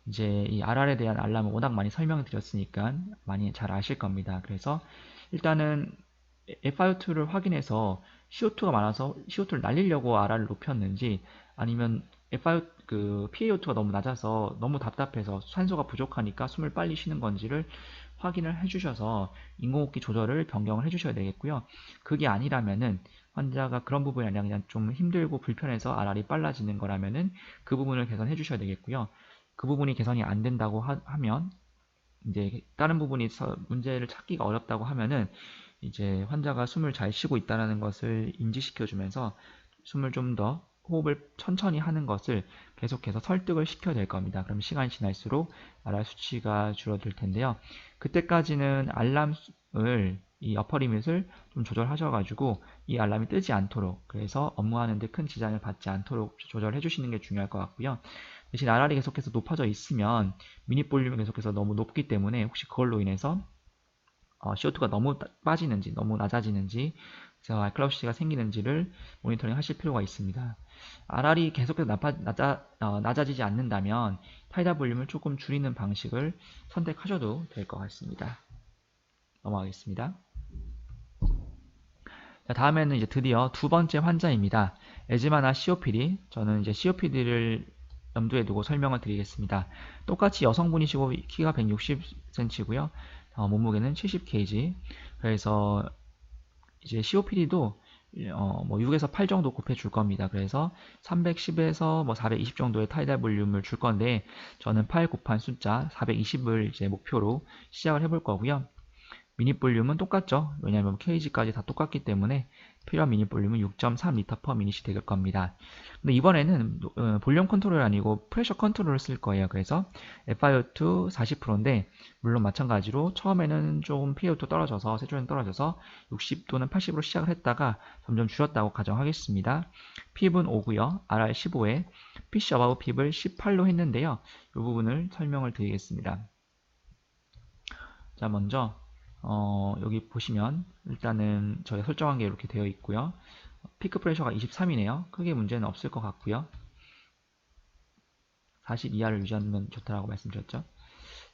이제 이 RR에 대한 알람을 워낙 많이 설명드렸으니까 많이 잘 아실 겁니다. 그래서 일단은 FiO2를 확인해서 CO2가 많아서 CO2를 날리려고 RR을 높였는지 아니면 PaO2가 너무 낮아서 너무 답답해서 산소가 부족하니까 숨을 빨리 쉬는 건지를 확인을 해주셔서 인공호흡기 조절을 변경을 해주셔야 되겠고요. 그게 아니라면은 환자가 그런 부분이 아니라 그냥 좀 힘들고 불편해서 RR이 빨라지는 거라면은 그 부분을 개선해 주셔야 되겠고요. 그 부분이 개선이 안 된다고 하면 이제 다른 부분이 문제를 찾기가 어렵다고 하면은 이제 환자가 숨을 잘 쉬고 있다는 것을 인지시켜 주면서 숨을 좀 더 호흡을 천천히 하는 것을 계속해서 설득을 시켜야 될 겁니다. 그럼 시간이 지날수록 RR 수치가 줄어들 텐데요. 그때까지는 알람을 이 어퍼 리밋을 좀 조절하셔가지고 이 알람이 뜨지 않도록, 그래서 업무하는데 큰 지장을 받지 않도록 조절해 주시는 게 중요할 것 같고요. 대신 RR이 계속해서 높아져 있으면 미닛 볼륨이 계속해서 너무 높기 때문에 혹시 그걸로 인해서 CO2가 너무 빠지는지 너무 낮아지는지 알칼로시가 생기는지를 모니터링 하실 필요가 있습니다. RR이 계속해서 낮아지지 않는다면 타이다 볼륨을 조금 줄이는 방식을 선택하셔도 될 것 같습니다. 넘어가겠습니다. 자, 다음에는 이제 드디어 두 번째 환자입니다. 에즈마나 COPD. 저는 이제 COPD를 염두에 두고 설명을 드리겠습니다. 똑같이 여성분이시고 키가 160cm고요. 몸무게는 70kg. 그래서 이제 COPD도 뭐 6에서 8 정도 곱해줄 겁니다. 그래서 310에서 뭐 420 정도의 타이달 볼륨을 줄 건데 저는 8 곱한 숫자 420을 이제 목표로 시작을 해볼 거고요. 미닛 볼륨은 똑같죠. 왜냐하면 kg까지 다 똑같기 때문에 필요한 미닛 볼륨은 6.3L per minut이 될 겁니다. 근데 이번에는 볼륨 컨트롤이 아니고 프레셔 컨트롤을 쓸 거예요. 그래서 FiO2 40%인데 물론 마찬가지로 처음에는 조금 PaO2 떨어져서 세조는 떨어져서 60 또는 80으로 시작을 했다가 점점 줄였다고 가정하겠습니다. 핍은 5고요. RR 15에 PC 어바브 핍을 18로 했는데요. 이 부분을 설명을 드리겠습니다. 자, 먼저 여기 보시면 일단은 저희가 설정한 게 이렇게 되어 있고요. 피크 프레셔가 23이네요. 크게 문제는 없을 것 같고요. 40 이하를 유지하면 좋다라고 말씀드렸죠.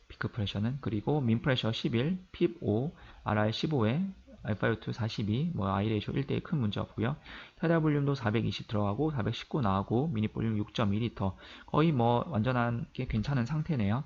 피크 프레셔는. 그리고 민 프레셔 11, 핍 5, RR 15에 FiO2 42, 뭐 I 레이쇼 1대1 큰 문제 없고요. 타이달 볼륨도 420 들어가고 419 나오고 미닛 볼륨 6.2L. 거의 뭐 완전한 게 괜찮은 상태네요.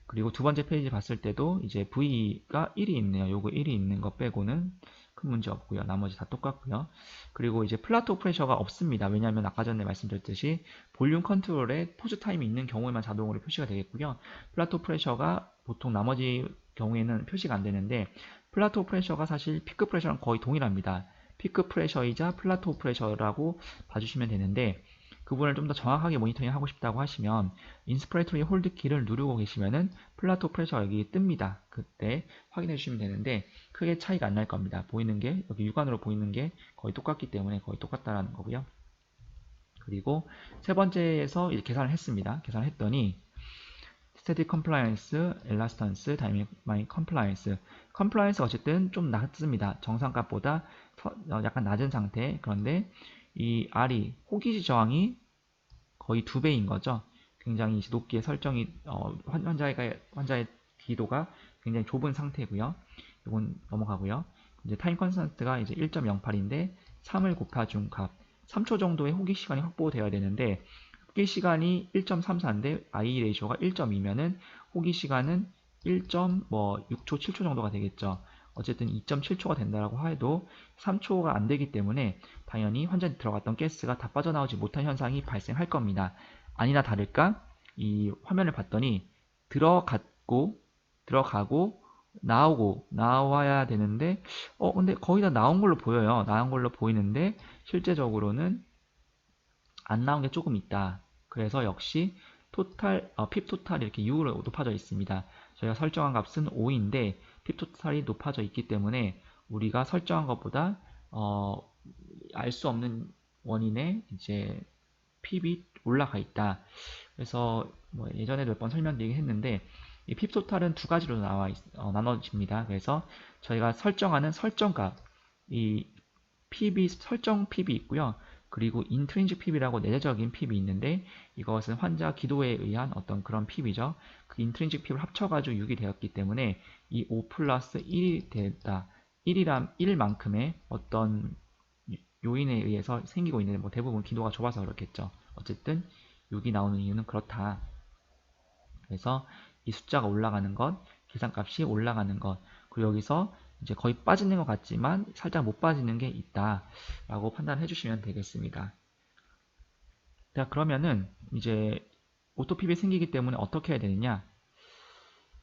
그리고 두 번째 페이지 봤을 때도 이제 V가 1이 있네요. 요거 1이 있는 거 빼고는 큰 문제 없고요. 나머지 다 똑같고요. 그리고 이제 플라토 프레셔가 없습니다. 왜냐하면 아까 전에 말씀드렸듯이 볼륨 컨트롤에 포즈 타임이 있는 경우에만 자동으로 표시가 되겠고요. 플라토 프레셔가 보통 나머지 경우에는 표시가 안 되는데, 플라토 프레셔가 사실 피크 프레셔랑 거의 동일합니다. 피크 프레셔이자 플라토 프레셔라고 봐주시면 되는데, 그분을 좀 더 정확하게 모니터링 하고 싶다고 하시면 인스피레이터리 홀드 키를 누르고 계시면은 플라토 프레셔 여기 뜹니다. 그때 확인해 주시면 되는데 크게 차이가 안 날 겁니다. 보이는 게 여기 육안으로 보이는 게 거의 똑같기 때문에 거의 똑같다라는 거고요. 그리고 세 번째에서 이제 계산을 했습니다. 계산을 했더니 스태틱 컴플라이언스, 엘라스턴스, 다이내믹 컴플라이언스. 컴플라이언스 어쨌든 좀 낮습니다. 정상값보다 약간 낮은 상태. 그런데 이 R이 호기시 저항이 거의 2배인 거죠. 굉장히 높게 설정이 환자의 기도가 굉장히 좁은 상태고요. 이건 넘어가고요. 이제 타임 컨스턴트가 이제 1.08인데 3을 곱해준 값 3초 정도의 호기 시간이 확보되어야 되는데 호기 시간이 1.34인데 I 레이쇼가 1.2면은 호기 시간은 1.6초, 7초 정도가 되겠죠. 어쨌든 2.7초가 된다라고 해도 3초가 안 되기 때문에 당연히 환자에 들어갔던 가스가 다 빠져나오지 못한 현상이 발생할 겁니다. 아니나 다를까 이 화면을 봤더니 들어가고 나와야 되는데 근데 거의 다 나온 걸로 보여요. 나온 걸로 보이는데 실제적으로는 안 나온 게 조금 있다. 그래서 역시 토탈, 핍 토탈이 이렇게 6으로 높아져 있습니다. 저희가 설정한 값은 5인데 핍 토탈이 높아져 있기 때문에 우리가 설정한 것보다 알 수 없는 원인에 이제 핍이 올라가 있다. 그래서 뭐 예전에 몇 번 설명드리긴 했는데 이 핍 토탈은 두 가지로 나눠집니다. 그래서 저희가 설정하는 설정값, 이 핍이 설정 핍이 있고요. 그리고 인트린직 핍이라고 내재적인 핍이 있는데 이것은 환자 기도에 의한 어떤 그런 핍이죠. 그 인트린직 핍을 합쳐가지고 6이 되었기 때문에 이 5 플러스 1이 됐다. 1만큼의 어떤 요인에 의해서 생기고 있는데 뭐 대부분 기도가 좁아서 그렇겠죠. 어쨌든 6이 나오는 이유는 그렇다. 그래서 이 숫자가 올라가는 것, 계산값이 올라가는 것, 그리고 여기서 이제 거의 빠지는 것 같지만 살짝 못 빠지는 게 있다 라고 판단해 주시면 되겠습니다. 자, 그러면은 이제 오토핍이 생기기 때문에 어떻게 해야 되느냐?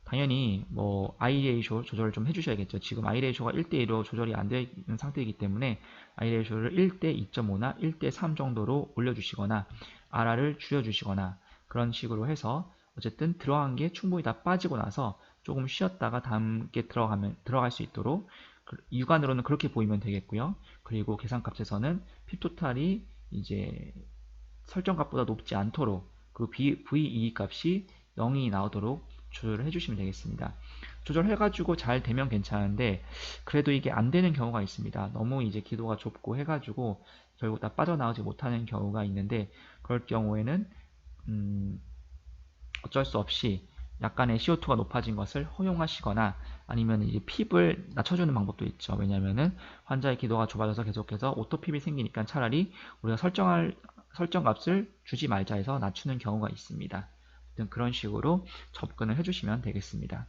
당연히 뭐 I 레이쇼 조절을 좀 해주셔야겠죠. 지금 I 레이쇼가 1대1로 조절이 안 되는 상태이기 때문에 I 레이쇼를 1대 2.5나 1대 3 정도로 올려주시거나 RR을 줄여주시거나 그런 식으로 해서 어쨌든 들어간 게 충분히 다 빠지고 나서 조금 쉬었다가 다음 게 들어갈 수 있도록 육안으로는 그렇게 보이면 되겠고요. 그리고 계산값에서는 핍토탈이 이제 설정값보다 높지 않도록 그 VE 값이 0이 나오도록 조절을 해주시면 되겠습니다. 조절해가지고 잘 되면 괜찮은데 그래도 이게 안 되는 경우가 있습니다. 너무 이제 기도가 좁고 해가지고 결국 다 빠져나오지 못하는 경우가 있는데 그럴 경우에는 어쩔 수 없이 약간의 CO2가 높아진 것을 허용하시거나 아니면 이제 핍을 낮춰주는 방법도 있죠. 왜냐면은 환자의 기도가 좁아져서 계속해서 오토핍이 생기니까 차라리 우리가 설정값을 주지 말자 해서 낮추는 경우가 있습니다. 그런 식으로 접근을 해주시면 되겠습니다.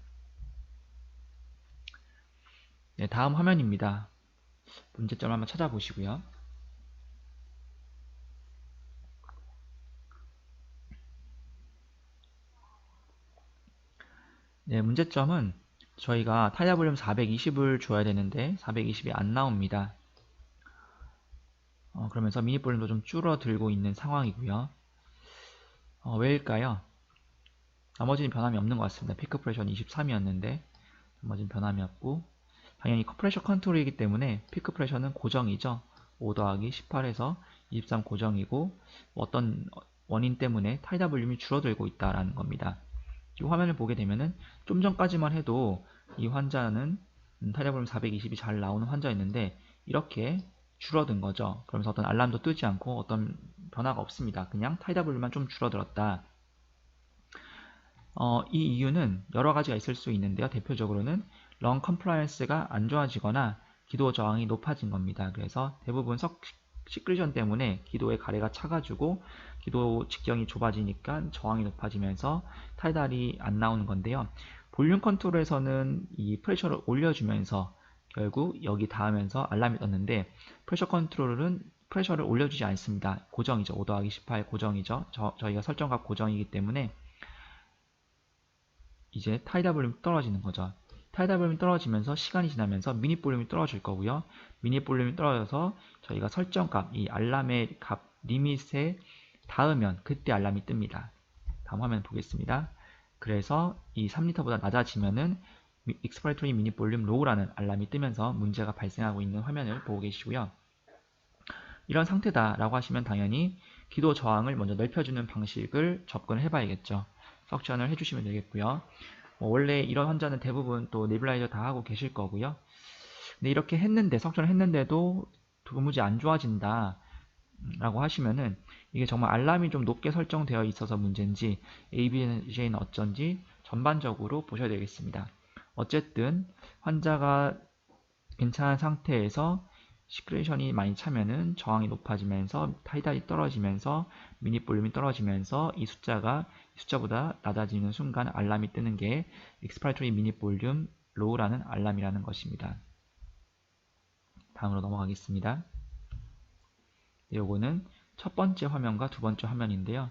네, 다음 화면입니다. 문제점을 한번 찾아보시고요. 네, 문제점은 저희가 타이어 볼륨 420을 줘야 되는데 420이 안 나옵니다. 그러면서 미니 볼륨도 좀 줄어들고 있는 상황이고요. 왜일까요? 나머지는 변함이 없는 것 같습니다. 피크 프레셔는 23이었는데 나머지는 변함이 없고 당연히 프레셔 컨트롤이기 때문에 피크 프레셔는 고정이죠. 5 더하기 18에서 23 고정이고 어떤 원인 때문에 타이다 볼륨이 줄어들고 있다라는 겁니다. 이 화면을 보게 되면은 좀 전까지만 해도 이 환자는 타이다 볼륨 420이 잘 나오는 환자였는데 이렇게 줄어든 거죠. 그러면서 어떤 알람도 뜨지 않고 어떤 변화가 없습니다. 그냥 타이다 볼륨만 좀 줄어들었다. 이 이유는 여러 가지가 있을 수 있는데요. 대표적으로는 런 컴플라이언스가 안 좋아지거나 기도 저항이 높아진 겁니다. 그래서 대부분 시크리션 때문에 기도의 가래가 차가지고 기도 직경이 좁아지니까 저항이 높아지면서 타이달이 안 나오는 건데요. 볼륨 컨트롤에서는 이 프레셔를 올려주면서 결국 여기 닿으면서 알람이 떴는데 프레셔 컨트롤은 프레셔를 올려주지 않습니다. 고정이죠. 5 더하기 18 고정이죠. 저희가 설정값 고정이기 때문에 이제 타이달 볼륨이 떨어지는 거죠. 타이달 볼륨이 떨어지면서 시간이 지나면서 미닛 볼륨이 떨어질 거고요. 미닛 볼륨이 떨어져서 저희가 설정값, 이 알람의 값 리밋에 닿으면 그때 알람이 뜹니다. 다음 화면 보겠습니다. 그래서 이 3리터보다 낮아지면은 expiratory minute volume low라는 알람이 뜨면서 문제가 발생하고 있는 화면을 보고 계시고요. 이런 상태다라고 하시면 당연히 기도 저항을 먼저 넓혀주는 방식을 접근해 봐야겠죠. 석션을 해주시면 되겠고요. 원래 이런 환자는 대부분 또 네뷸라이저 다 하고 계실 거고요. 근데 이렇게 했는데 석션을 했는데도 도무지 안 좋아진다 라고 하시면은 이게 정말 알람이 좀 높게 설정되어 있어서 문제인지 ABJ는 어쩐지 전반적으로 보셔야 되겠습니다. 어쨌든 환자가 괜찮은 상태에서 시크레이션이 많이 차면은 저항이 높아지면서 타이달이 떨어지면서 미닛 볼륨이 떨어지면서 이 숫자보다 낮아지는 순간 알람이 뜨는 게 expiratory minute volume low라는 알람이라는 것입니다. 다음으로 넘어가겠습니다. 요거는 첫 번째 화면과 두 번째 화면인데요.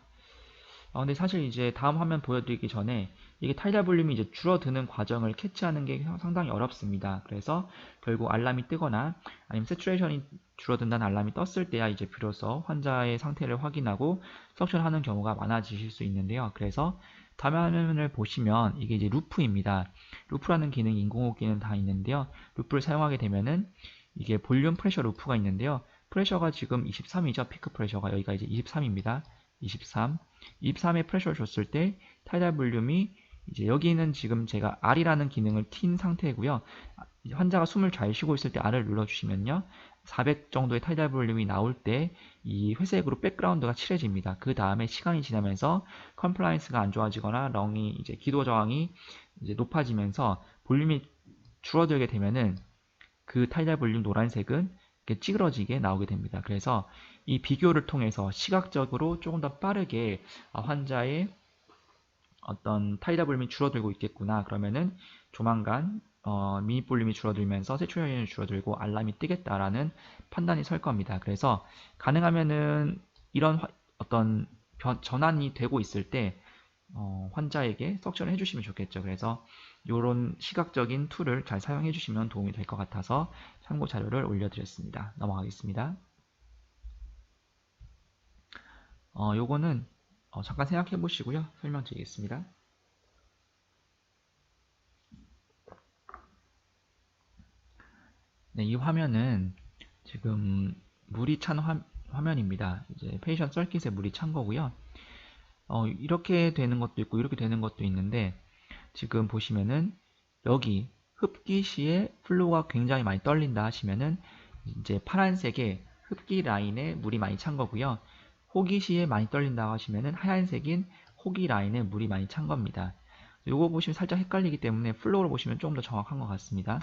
근데 사실 이제 다음 화면 보여드리기 전에 이게 타이달 볼륨이 이제 줄어드는 과정을 캐치하는 게 상당히 어렵습니다. 그래서 결국 알람이 뜨거나 아니면 세츄레이션이 줄어든다는 알람이 떴을 때야 이제 비로소 환자의 상태를 확인하고 석션하는 경우가 많아지실 수 있는데요. 그래서 다음 화면을 보시면 이게 이제 루프입니다. 루프라는 기능이 인공호흡기는 다 있는데요. 루프를 사용하게 되면은 이게 볼륨 프레셔 루프가 있는데요. 프레셔가 지금 23이죠. 피크 프레셔가 여기가 이제 23입니다. 23. 23에 프레셔를 줬을 때 타이달 볼륨이 이제 여기는 지금 제가 R이라는 기능을 킨 상태고요. 환자가 숨을 잘 쉬고 있을 때 R을 눌러주시면요. 400 정도의 타이달 볼륨이 나올 때 이 회색으로 백그라운드가 칠해집니다. 그 다음에 시간이 지나면서 컴플라이언스가 안 좋아지거나 렁이 이제 기도 저항이 이제 높아지면서 볼륨이 줄어들게 되면은 그 타이달 볼륨 노란색은 이렇게 찌그러지게 나오게 됩니다. 그래서 이 비교를 통해서 시각적으로 조금 더 빠르게 환자의 어떤 타이달 볼륨이 줄어들고 있겠구나. 그러면은 조만간 미닛 볼륨이 줄어들면서 세츄레이션이 줄어들고 알람이 뜨겠다라는 판단이 설 겁니다. 그래서 가능하면은 이런 어떤 전환이 되고 있을 때 환자에게 석션을 해주시면 좋겠죠. 그래서 이런 시각적인 툴을 잘 사용해 주시면 도움이 될 것 같아서 참고 자료를 올려드렸습니다. 넘어가겠습니다. 요거는 잠깐 생각해 보시고요. 설명드리겠습니다. 네, 이 화면은 지금 물이 찬 화면입니다. 이제 페이션 서킷에 물이 찬 거고요. 이렇게 되는 것도 있고 이렇게 되는 것도 있는데 지금 보시면은 여기 흡기 시에 플로우가 굉장히 많이 떨린다 하시면은 이제 파란색의 흡기 라인에 물이 많이 찬 거고요. 호기 시에 많이 떨린다 하시면은 하얀색인 호기 라인에 물이 많이 찬 겁니다. 요거 보시면 살짝 헷갈리기 때문에 플로우를 보시면 조금 더 정확한 것 같습니다.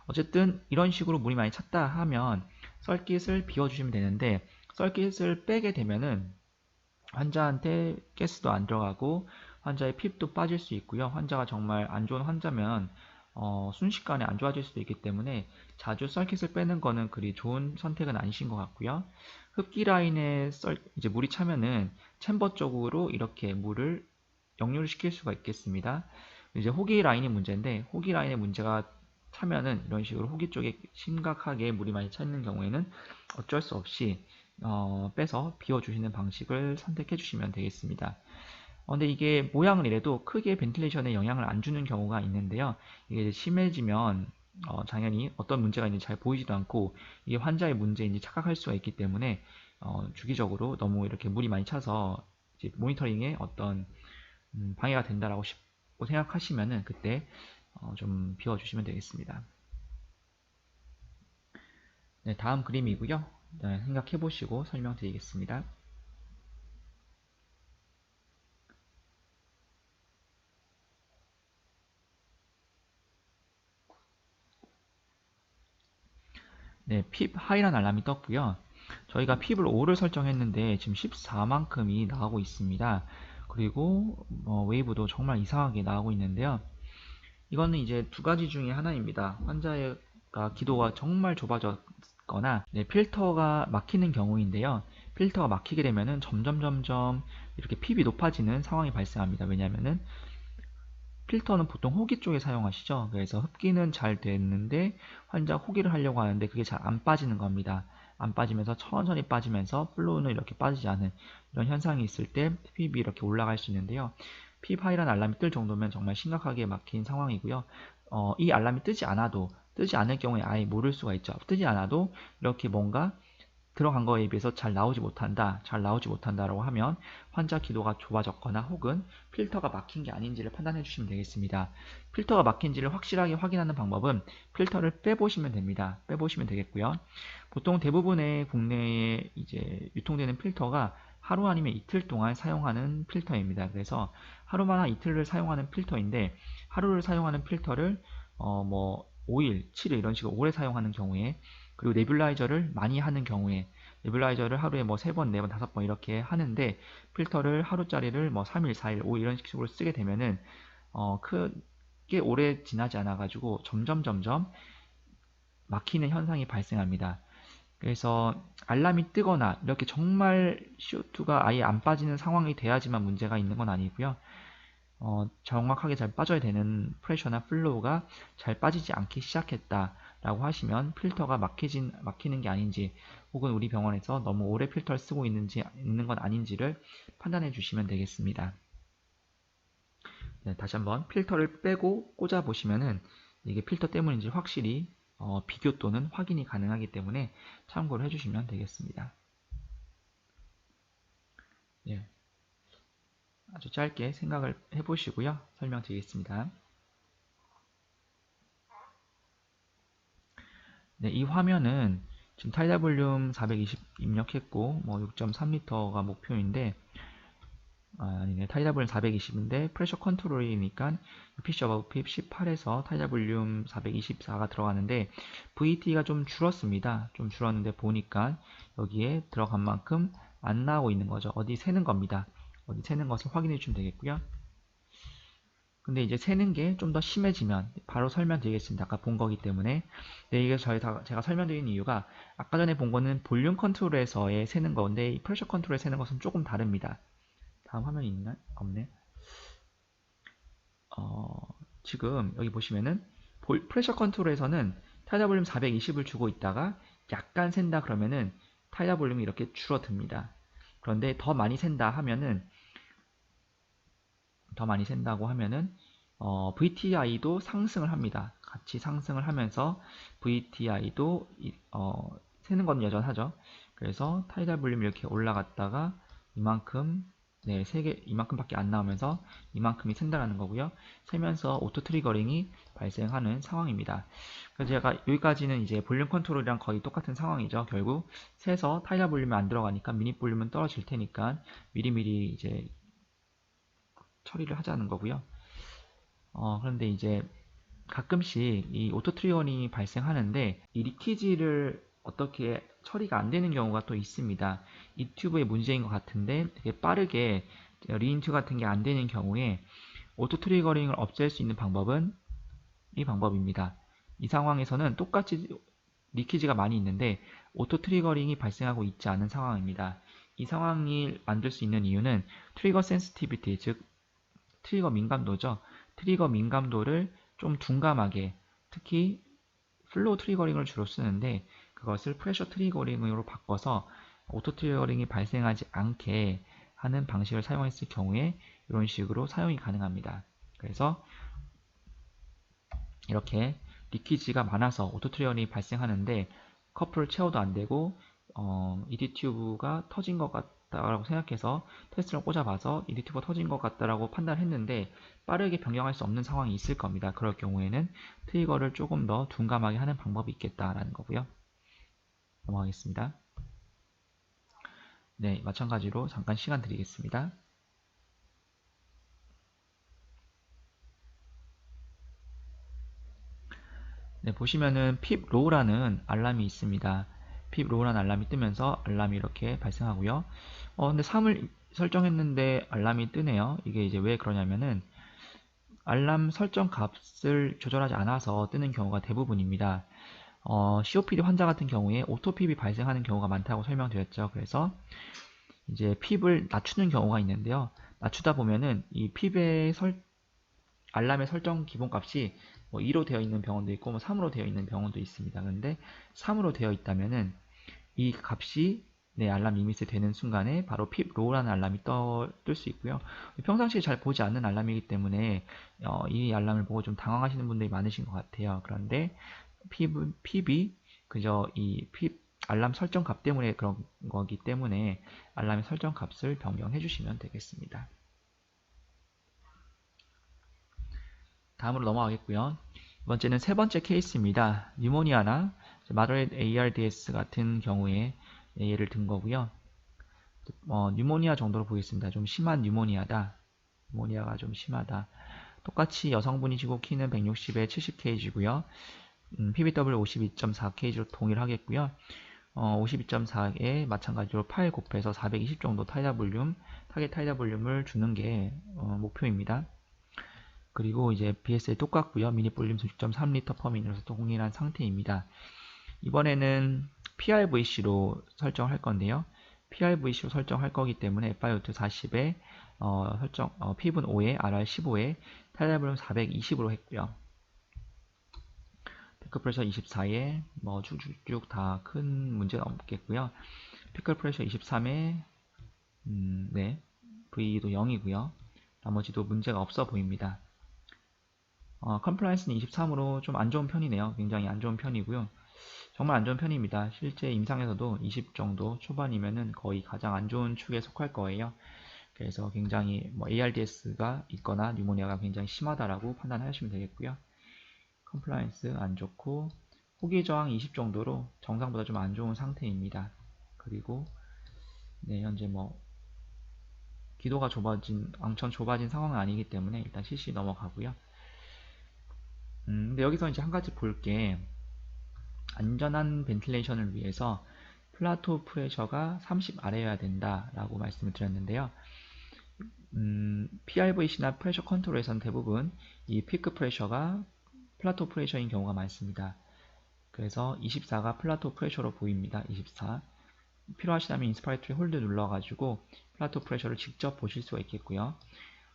어쨌든 이런 식으로 물이 많이 찼다 하면 서킷을 비워주시면 되는데 서킷을 빼게 되면은 환자한테 가스도 안 들어가고 환자의 핍도 빠질 수 있고요. 환자가 정말 안 좋은 환자면 순식간에 안 좋아질 수도 있기 때문에 자주 서킷을 빼는 거는 그리 좋은 선택은 아니신 것 같고요. 흡기 라인에 이제 물이 차면은 챔버 쪽으로 이렇게 물을 역류를 시킬 수가 있겠습니다. 이제 호기 라인이 문제인데 호기 라인에 문제가 차면은 이런 식으로 호기 쪽에 심각하게 물이 많이 차 있는 경우에는 어쩔 수 없이 빼서 비워주시는 방식을 선택해 주시면 되겠습니다. 근데 이게 모양을 이래도 크게 벤틸레이션에 영향을 안 주는 경우가 있는데요. 이게 심해지면 당연히 어떤 문제가 있는지 잘 보이지도 않고 이게 환자의 문제인지 착각할 수가 있기 때문에 주기적으로 너무 이렇게 물이 많이 차서 이제 모니터링에 어떤 방해가 된다라고 생각하시면은 그때 좀 비워주시면 되겠습니다. 네, 다음 그림이고요. 네, 생각해 보시고 설명드리겠습니다. 네, 핍 하이라는 알람이 떴고요. 저희가 핍을 5를 설정했는데 지금 14만큼이 나오고 있습니다. 그리고 웨이브도 정말 이상하게 나오고 있는데요. 이거는 이제 두 가지 중에 하나입니다. 환자의 기도가 정말 좁아졌거나 필터가 막히는 경우인데요. 필터가 막히게 되면은 점점 이렇게 핍이 높아지는 상황이 발생합니다. 왜냐하면은 필터는 보통 호기 쪽에 사용하시죠. 그래서 흡기는 잘 됐는데 환자 호기를 하려고 하는데 그게 잘 안 빠지는 겁니다. 안 빠지면서 천천히 빠지면서 플로우는 이렇게 빠지지 않은 이런 현상이 있을 때 핍이 이렇게 올라갈 수 있는데요. 핍 하이라는 알람이 뜰 정도면 정말 심각하게 막힌 상황이고요. 이 알람이 뜨지 않을 경우에 아예 모를 수가 있죠. 뜨지 않아도 이렇게 뭔가 들어간 거에 비해서 잘 나오지 못한다라고 하면 환자 기도가 좁아졌거나 혹은 필터가 막힌 게 아닌지를 판단해 주시면 되겠습니다. 필터가 막힌지를 확실하게 확인하는 방법은 필터를 빼보시면 됩니다. 빼보시면 되겠고요. 보통 대부분의 국내에 이제 유통되는 필터가 하루 아니면 이틀 동안 사용하는 필터입니다. 그래서 하루나 이틀을 사용하는 필터인데 하루를 사용하는 필터를 뭐 5일, 7일 이런 식으로 오래 사용하는 경우에 그리고 네뷸라이저를 많이 하는 경우에 네뷸라이저를 하루에 뭐 3번, 4번, 5번 이렇게 하는데 필터를 하루짜리를 뭐 3일, 4일, 5일 이런 식으로 쓰게 되면은 크게 오래 지나지 않아 가지고 점점 막히는 현상이 발생합니다. 그래서 알람이 뜨거나 이렇게 정말 CO2가 아예 안 빠지는 상황이 돼야지만 문제가 있는 건 아니고요. 정확하게 잘 빠져야 되는 프레셔나 플로우가 잘 빠지지 않기 시작했다 라고 하시면 필터가 막히는 게 아닌지 혹은 우리 병원에서 너무 오래 필터를 쓰고 있는 건 아닌지를 판단해 주시면 되겠습니다. 네, 다시 한번 필터를 빼고 꽂아 보시면은 이게 필터 때문인지 확실히 비교 또는 확인이 가능하기 때문에 참고를 해주시면 되겠습니다. 예, 아주 짧게 생각을 해보시고요. 설명드리겠습니다. 네, 이 화면은 지금 타이달 볼륨 420 입력했고 뭐 6.3L가 목표인데 아니네, 타이달 볼륨 420인데 프레셔 컨트롤이니까 PC 어바브 핍 18에서 타이달 볼륨 424가 들어가는데 VT가 좀 줄었습니다. 좀 줄었는데 보니까 여기에 들어간 만큼 안 나오고 있는 거죠. 어디 새는 겁니다. 어디 새는 것을 확인해 주시면 되겠고요. 근데 이제 새는 게 좀 더 심해지면 바로 설명드리겠습니다. 아까 본 거기 때문에. 네, 이게 제가 설명드리는 이유가 아까 전에 본 거는 볼륨 컨트롤에서의 새는 건데 이 프레셔 컨트롤에 새는 것은 조금 다릅니다. 다음 화면이 있나? 없네. 지금 여기 보시면은 프레셔 컨트롤에서는 타이다 볼륨 420을 주고 있다가 약간 샌다 그러면은 타이다 볼륨이 이렇게 줄어듭니다. 그런데 더 많이 샌다 하면은 VTI도 상승을 합니다. 같이 상승을 하면서 VTI도 새는 건 여전하죠. 그래서 타이달 볼륨이 이렇게 올라갔다가 이만큼 네, 이만큼밖에 안 나오면서 이만큼이 샌다라는 거고요. 세면서 오토 트리거링이 발생하는 상황입니다. 그래서 제가 여기까지는 이제 볼륨 컨트롤이랑 거의 똑같은 상황이죠. 결국 세서 타이달 볼륨이 안 들어가니까 미니 볼륨은 떨어질 테니까 미리미리 이제 처리를 하자는 거고요. 그런데 이제 가끔씩 이 오토 트리거링이 발생하는데 이 리키지를 어떻게 처리가 안 되는 경우가 또 있습니다. 이 튜브의 문제인 것 같은데 되게 빠르게 리인튜 같은 게 안 되는 경우에 오토 트리거링을 없앨 수 있는 방법은 이 방법입니다. 이 상황에서는 똑같이 리키지가 많이 있는데 오토 트리거링이 발생하고 있지 않은 상황입니다. 이 상황을 만들 수 있는 이유는 트리거 센시티비티, 즉 트리거 민감도죠. 트리거 민감도를 좀 둔감하게, 특히 플로우 트리거링을 주로 쓰는데 그것을 프레셔 트리거링으로 바꿔서 오토 트리거링이 발생하지 않게 하는 방식을 사용했을 경우에 이런 식으로 사용이 가능합니다. 그래서 이렇게 리키지가 많아서 오토 트리거링이 발생하는데 커플을 채워도 안 되고 ED 튜브가 터진 것 같다라고 생각해서 테스트를 꽂아봐서 ED 튜브가 터진 것 같다라고 판단했는데 빠르게 변경할 수 없는 상황이 있을 겁니다. 그럴 경우에는 트리거를 조금 더 둔감하게 하는 방법이 있겠다라는 거고요. 넘어가겠습니다. 네, 마찬가지로 잠깐 시간 드리겠습니다. 네, 보시면은 핍 로우라는 알람이 있습니다. 핍 로우라는 알람이 뜨면서 알람이 이렇게 발생하고요. 근데 3을 설정했는데 알람이 뜨네요. 이게 이제 왜 그러냐면은 알람 설정 값을 조절하지 않아서 뜨는 경우가 대부분입니다. COPD 환자 같은 경우에 오토핍이 발생하는 경우가 많다고 설명드렸죠. 그래서 이제 핍을 낮추는 경우가 있는데요. 낮추다 보면은 이 핍의 알람의 설정 기본값이 뭐 2로 되어 있는 병원도 있고 뭐 3으로 되어 있는 병원도 있습니다. 그런데 3으로 되어 있다면은 이 값이 네, 알람 리밋이 되는 순간에 바로 핍 로우라는 알람이 뜰 수 있고요. 평상시에 잘 보지 않는 알람이기 때문에 이 알람을 보고 좀 당황하시는 분들이 많으신 것 같아요. 그런데 핍이 그저 이 핍 알람 설정 값 때문에 그런 거기 때문에 알람의 설정 값을 변경해 주시면 되겠습니다. 다음으로 넘어가겠고요. 이번째는 세 번째 케이스입니다. 뉴모니아나 moderate ARDS 같은 경우에 예를 든 거고요. 뉴모니아 정도로 보겠습니다. 좀 심한 뉴모니아다. 뉴모니아가 좀 심하다. 똑같이 여성분이시고 키는 160에 70kg고요. PBW 52.4kg로 동일하겠고요. 52.4에 마찬가지로 8 곱해서 420 정도 타겟 타이다 볼륨을 주는 게 목표입니다. 그리고 이제 BSA 똑같고요. 미니 볼륨 6.3L per minute에서 동일한 상태입니다. 이번에는 PRVC로 설정할 건데요. PRVC로 설정할 거기 때문에 FiO2 40에 PIV 5에 RR 15에 타이다 볼륨 420으로 했고요. 피크 프레셔 24에 뭐 쭉쭉쭉 다 큰 문제는 없겠고요. 피크 프레셔 23에 네, V도 0이고요. 나머지도 문제가 없어 보입니다. 컴플라이언스는 23으로 좀 안 좋은 편이네요. 굉장히 안 좋은 편이고요. 정말 안 좋은 편입니다. 실제 임상에서도 20 정도 초반이면은 거의 가장 안 좋은 축에 속할 거예요. 그래서 굉장히 뭐 ARDS가 있거나 뉴모니아가 굉장히 심하다라고 판단하시면 되겠고요. 컴플라이언스 안 좋고 호기 저항 20 정도로 정상보다 좀 안 좋은 상태입니다. 그리고 네, 현재 뭐 기도가 엄청 좁아진 상황은 아니기 때문에 일단 CC 넘어가고요. 근데 여기서 이제 한 가지 볼 게 안전한 벤틸레이션을 위해서 플라토 프레셔가 30 아래여야 된다라고 말씀을 드렸는데요. PRVC나 프레셔 컨트롤에서는 대부분 이 피크 프레셔가 플라토 프레셔인 경우가 많습니다. 그래서 24가 플라토 프레셔로 보입니다. 24. 필요하시다면 인스파이터리 홀드 눌러가지고 플라토 프레셔를 직접 보실 수가 있겠고요.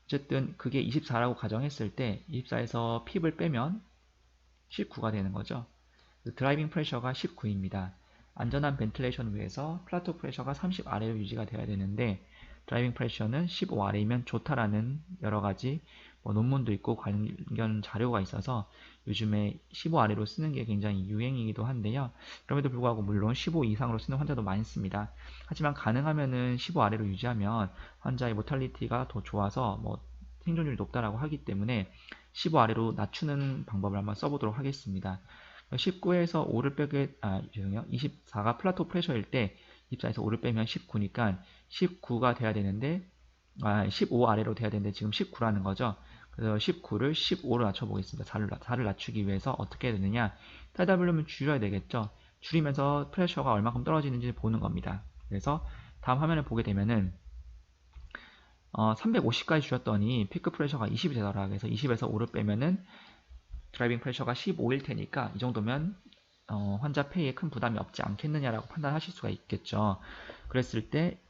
어쨌든 그게 24라고 가정했을 때 24에서 핍을 빼면 19가 되는 거죠. 드라이빙 프레셔가 19입니다. 안전한 벤틸레이션을 위해서 플라토 프레셔가 30 아래로 유지가 돼야 되는데 드라이빙 프레셔는 15 아래이면 좋다라는 여러가지 논문도 있고 관련 자료가 있어서 요즘에 15 아래로 쓰는 게 굉장히 유행이기도 한데요. 그럼에도 불구하고 물론 15 이상으로 쓰는 환자도 많습니다. 하지만 가능하면은 15 아래로 유지하면 환자의 모탈리티가 더 좋아서 생존율이 높다라고 하기 때문에 15 아래로 낮추는 방법을 한번 써보도록 하겠습니다. 19에서 5를 빼게, 죄송해요. 24가 플라토 프레셔일 때 24에서 5를 빼면 19니까 19가 돼야 되는데 15 아래로 돼야 되는데 지금 19라는 거죠. 그래서 19를 15로 낮춰보겠습니다. 4를 낮추기 위해서 어떻게 해야 되느냐. 타이다 볼륨을 줄여야 되겠죠. 줄이면서 프레셔가 얼마큼 떨어지는지 보는 겁니다. 그래서 다음 화면을 보게 되면은 350까지 줄였더니 피크 프레셔가 20이 되더라. 그래서 20에서 5를 빼면은 드라이빙 프레셔가 15일 테니까 이 정도면 환자 폐에 큰 부담이 없지 않겠느냐라고 판단하실 수가 있겠죠. 그랬을 때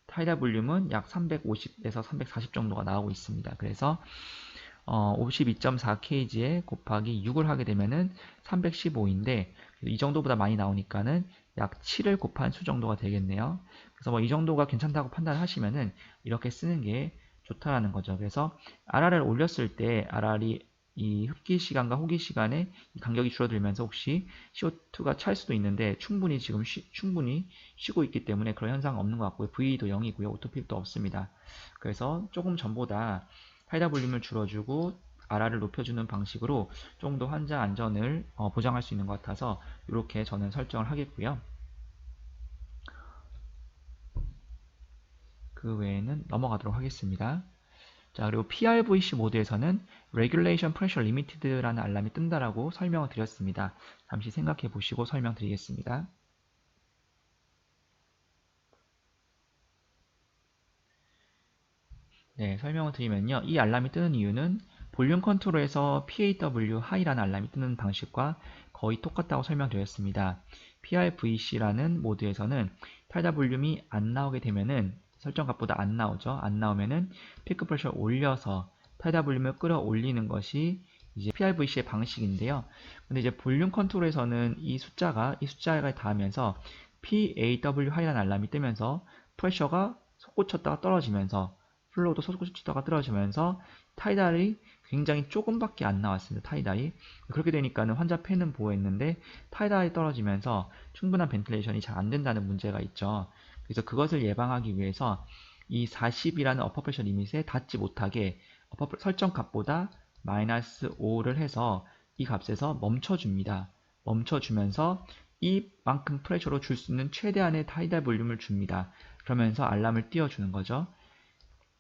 타이다 볼륨은 약 350에서 340 정도가 나오고 있습니다. 그래서 52.4kg에 곱하기 6을 하게 되면은 315인데 이 정도보다 많이 나오니까는 약 7을 곱한 수 정도가 되겠네요. 그래서 이 정도가 괜찮다고 판단하시면은 이렇게 쓰는 게 좋다라는 거죠. 그래서 RR을 올렸을 때 RR이 이 흡기 시간과 호기 시간에 간격이 줄어들면서 혹시 CO2가 찰 수도 있는데 충분히 지금 충분히 쉬고 있기 때문에 그런 현상은 없는 것 같고요. V도 0이고요. 오토핍도 없습니다. 그래서 조금 전보다 타이다 볼륨을 줄여주고 RR을 높여주는 방식으로 좀 더 환자 안전을 보장할 수 있는 것 같아서 이렇게 저는 설정을 하겠고요. 그 외에는 넘어가도록 하겠습니다. 자, 그리고 PRVC 모드에서는 Regulation Pressure Limited라는 알람이 뜬다라고 설명을 드렸습니다. 잠시 생각해 보시고 설명드리겠습니다. 네, 설명을 드리면요. 이 알람이 뜨는 이유는 볼륨 컨트롤에서 PAW 하이라는 알람이 뜨는 방식과 거의 똑같다고 설명드렸습니다. PRVC라는 모드에서는 타이달 볼륨이 안 나오게 되면은 설정값보다 안 나오죠. 안 나오면은 피크 프레셔를 올려서 타이달 볼륨을 끌어올리는 것이 이제 PRVC의 방식인데요. 근데 이제 볼륨 컨트롤에서는 이 숫자가 닿으면서 PAW 하이라는 알람이 뜨면서 프레셔가 솟구쳤다가 떨어지면서 플로우도 솟구쳤다가 떨어지면서 타이달이 굉장히 조금밖에 안 나왔습니다. 타이달이. 그렇게 되니까는 환자 팬은 보호했는데 타이달이 떨어지면서 충분한 벤틸레이션이 잘 안 된다는 문제가 있죠. 그래서 그것을 예방하기 위해서 이 40이라는 어퍼 프레셔 리밋에 닿지 못하게 설정 값보다 마이너스 5를 해서 이 값에서 멈춰줍니다. 멈춰주면서 이만큼 프레셔로 줄 수 있는 최대한의 타이달 볼륨을 줍니다. 그러면서 알람을 띄워주는 거죠.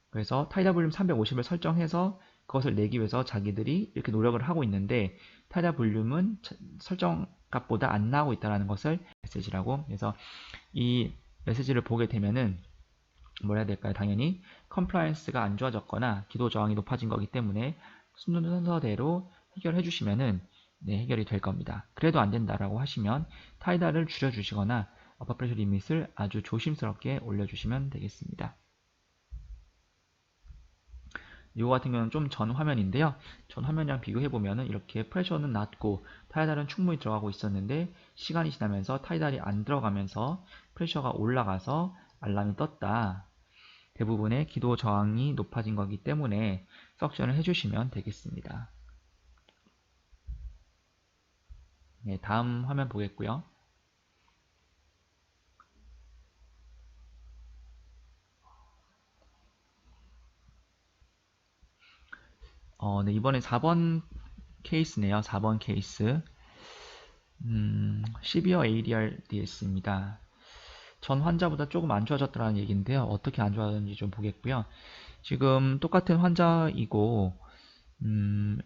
그래서 타이달 볼륨 350을 설정해서 그것을 내기 위해서 자기들이 이렇게 노력을 하고 있는데 타이달 볼륨은 설정 값보다 안 나오고 있다는 것을 메시지라고. 그래서 이 메시지를 보게 되면은 뭘 해야 될까요? 당연히 컴플라이언스가 안 좋아졌거나 기도 저항이 높아진 거기 때문에 순서대로 해결해 주시면은 네, 해결이 될 겁니다. 그래도 안 된다라고 하시면 타이달을 줄여 주시거나 어퍼 프레셔 리밋을 아주 조심스럽게 올려 주시면 되겠습니다. 이거 같은 경우는 좀 전 화면인데요. 전 화면이랑 비교해 보면은 이렇게 프레셔는 낮고 타이달은 충분히 들어가고 있었는데 시간이 지나면서 타이달이 안 들어가면서 프레셔가 올라가서 알람이 떴다. 대부분의 기도 저항이 높아진 거기 때문에 석션을 해주시면 되겠습니다. 네, 다음 화면 보겠고요. 네, 이번에 4번 케이스네요. 4번 케이스. 12호 ADRDS입니다. 전 환자보다 조금 안 좋아졌다는 얘기인데요. 어떻게 안 좋아졌는지 좀 보겠고요. 지금 똑같은 환자이고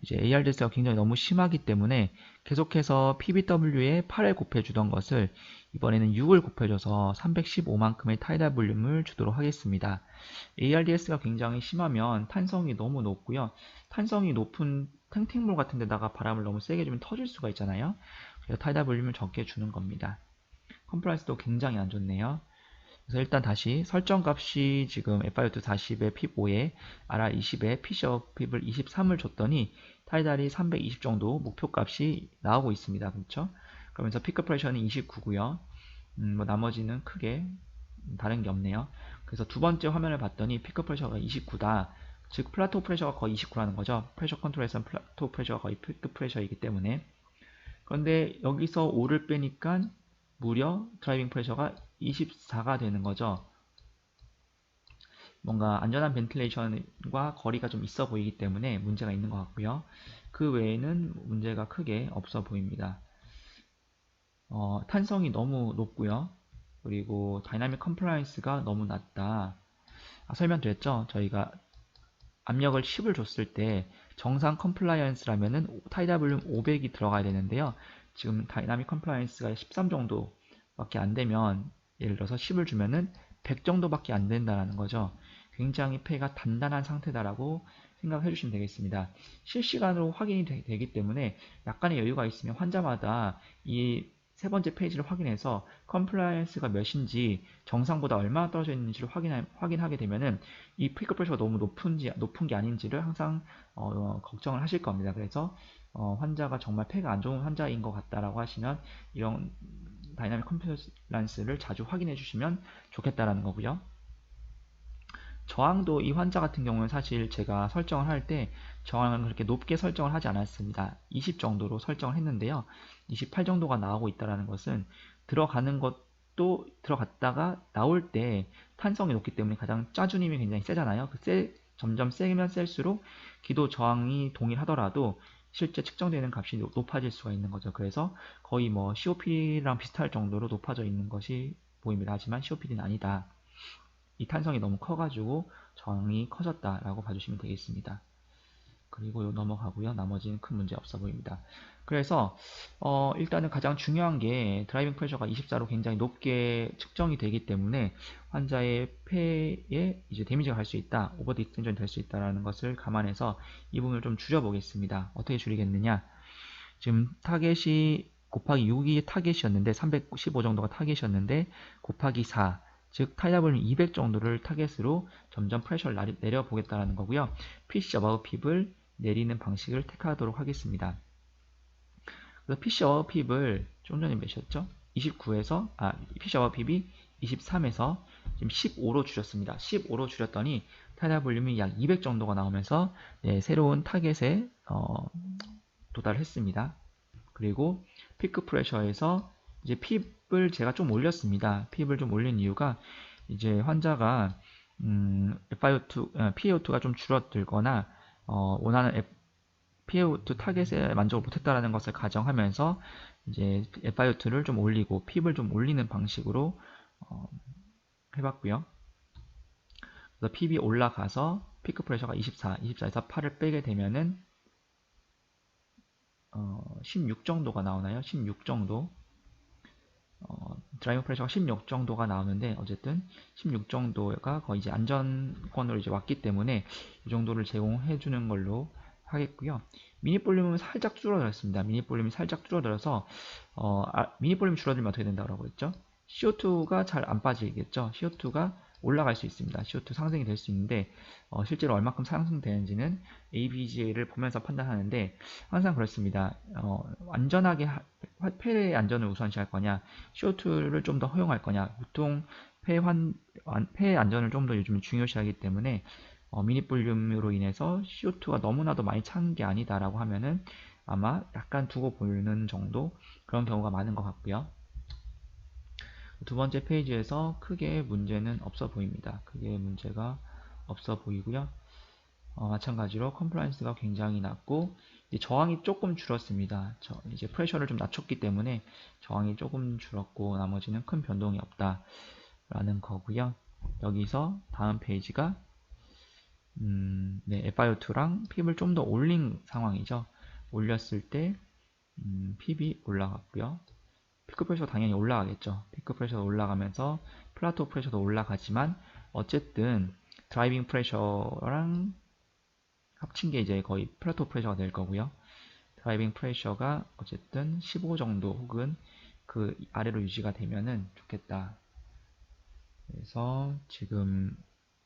이제 ARDS가 굉장히 너무 심하기 때문에 계속해서 PBW에 8을 곱해주던 것을 이번에는 6을 곱해줘서 315만큼의 타이달 볼륨을 주도록 하겠습니다. ARDS가 굉장히 심하면 탄성이 너무 높고요. 탄성이 높은 탱탱물 같은 데다가 바람을 너무 세게 주면 터질 수가 있잖아요. 그래서 타이달 볼륨을 적게 주는 겁니다. 컴플라이언스도 굉장히 안 좋네요. 그래서 일단 다시 설정 값이 지금 FIO2 40에 핍 5에 RR 20에 피셔 핍을 23을 줬더니 타이달이 320 정도 목표 값이 나오고 있습니다. 그렇죠? 그러면서 피크 프레셔는 29고요. 뭐 나머지는 크게 다른 게 없네요. 그래서 두 번째 화면을 봤더니 피크 프레셔가 29다. 즉 플라토 프레셔가 거의 29라는 거죠. 프레셔 컨트롤에서는 플라토 프레셔가 거의 피크 프레셔이기 때문에. 그런데 여기서 5를 빼니까 무려 드라이빙 프레셔가 24가 되는 거죠. 뭔가 안전한 벤틸레이션과 거리가 좀 있어 보이기 때문에 문제가 있는 것 같고요. 그 외에는 문제가 크게 없어 보입니다. 탄성이 너무 높고요. 그리고 다이나믹 컴플라이언스가 너무 낮다. 설명드렸죠? 저희가 압력을 10을 줬을 때 정상 컴플라이언스라면은 타이달 볼륨 500이 들어가야 되는데요. 지금 다이나믹 컴플라이언스가 13 정도밖에 안 되면 예를 들어서 10을 주면은 100 정도밖에 안 된다는 거죠. 굉장히 폐가 단단한 상태다라고 생각해 주시면 되겠습니다. 실시간으로 확인이 되기 때문에 약간의 여유가 있으면 환자마다 이 세 번째 페이지를 확인해서 컴플라이언스가 몇인지 정상보다 얼마나 떨어져 있는지를 확인하게 되면은 이 피크 프레셔가 너무 높은 게 아닌지를 항상 걱정을 하실 겁니다. 그래서 환자가 정말 폐가 안 좋은 환자인 것 같다라고 하시면 이런 다이나믹 컴플라이언스를 자주 확인해 주시면 좋겠다라는 거고요. 저항도 이 환자 같은 경우는 사실 제가 설정을 할 때 저항은 그렇게 높게 설정을 하지 않았습니다. 20 정도로 설정을 했는데요. 28 정도가 나오고 있다는 것은 들어가는 것도 들어갔다가 나올 때 탄성이 높기 때문에 가장 짜주님이 굉장히 세잖아요. 점점 세면 셀수록 기도 저항이 동일하더라도 실제 측정되는 값이 높아질 수가 있는 거죠. 그래서 거의 뭐 COPD랑 비슷할 정도로 높아져 있는 것이 보입니다. 하지만 COPD는 아니다. 이 탄성이 너무 커가지고 저항이 커졌다라고 봐주시면 되겠습니다. 그리고 넘어가고요. 나머지는 큰 문제 없어 보입니다. 그래서 일단은 가장 중요한 게 드라이빙 프레셔가 24로 굉장히 높게 측정이 되기 때문에 환자의 폐에 이제 데미지가 갈 수 있다, 오버 디스텐션이 될 수 있다라는 것을 감안해서 이 부분을 좀 줄여보겠습니다. 어떻게 줄이겠느냐? 지금 타겟이 곱하기 6이 타겟이었는데 315 정도가 타겟이었는데 곱하기 4, 즉 타이다볼륨 200 정도를 타겟으로 점점 프레셔를 내려보겠다는 거고요. PC above pip을 내리는 방식을 택하도록 하겠습니다. 그래서 PC above pip을 좀 전에 몇이었죠? 29에서 PC above pip이 23에서 지금 15로 줄였습니다. 15로 줄였더니 타이다볼륨이 약 200 정도가 나오면서 새로운 타겟에 도달했습니다. 그리고 피크 프레셔에서 이제 핍을 제가 좀 올렸습니다. 핍을 좀 올린 이유가 이제 환자가 PaO2가 좀 줄어들거나 원하는 PaO2 타겟에 만족을 못했다라는 것을 가정하면서 이제 FiO2를 좀 올리고 핍을 좀 올리는 방식으로 해봤고요. 그래서 핍이 올라가서 피크 프레셔가 24에서 8을 빼게 되면은 16 정도가 나오나요? 16 정도. 드라이빙 프레셔가 16 정도가 나오는데 어쨌든 16 정도가 거의 이제 안전권으로 이제 왔기 때문에 이 정도를 제공해 주는 걸로 하겠고요. 미니 볼륨은 살짝 줄어들었습니다. 미니 볼륨이 살짝 줄어들어서 미니 볼륨이 줄어들면 어떻게 된다고 했죠? CO2가 잘 안 빠지겠죠. CO2가 올라갈 수 있습니다. CO2 상승이 될 수 있는데 실제로 얼마큼 상승되는지는 ABGA를 보면서 판단하는데 항상 그렇습니다. 안전하게 폐의 안전을 우선시할 거냐, CO2를 좀 더 허용할 거냐. 보통 폐의 안전을 좀 더 요즘 중요시하기 때문에 미니 볼륨으로 인해서 CO2가 너무나도 많이 찬 게 아니다라고 하면은 아마 약간 두고 보는 정도 그런 경우가 많은 것 같고요. 두 번째 페이지에서 크게 문제는 없어 보입니다. 크게 문제가 없어 보이고요. 마찬가지로 컴플라이언스가 굉장히 낮고 저항이 조금 줄었습니다. 이제 프레셔를 좀 낮췄기 때문에 저항이 조금 줄었고 나머지는 큰 변동이 없다라는 거고요. 여기서 다음 페이지가 FiO2랑 핍을 좀 더 올린 상황이죠. 올렸을 때 핍이 올라갔고요. 피크 프레셔가 당연히 올라가겠죠. 피크 프레셔가 올라가면서 플라토 프레셔도 올라가지만 어쨌든 드라이빙 프레셔랑 합친 게 이제 거의 플라토 프레셔가 될 거고요. 드라이빙 프레셔가 어쨌든 15 정도 혹은 그 아래로 유지가 되면은 좋겠다. 그래서 지금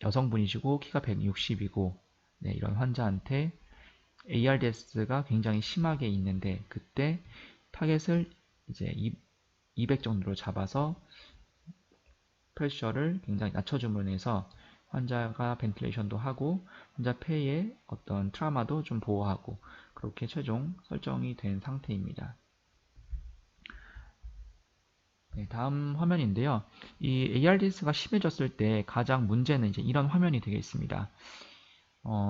여성분이시고 키가 160이고 이런 환자한테 ARDS가 굉장히 심하게 있는데 그때 타겟을 이제 200 정도로 잡아서 프레셔를 굉장히 낮춰줌으로 해서 환자가 벤틸레이션도 하고 환자 폐의 어떤 트라우마도 좀 보호하고 그렇게 최종 설정이 된 상태입니다. 다음 화면인데요. 이 ARDS가 심해졌을 때 가장 문제는 이제 이런 화면이 되겠습니다.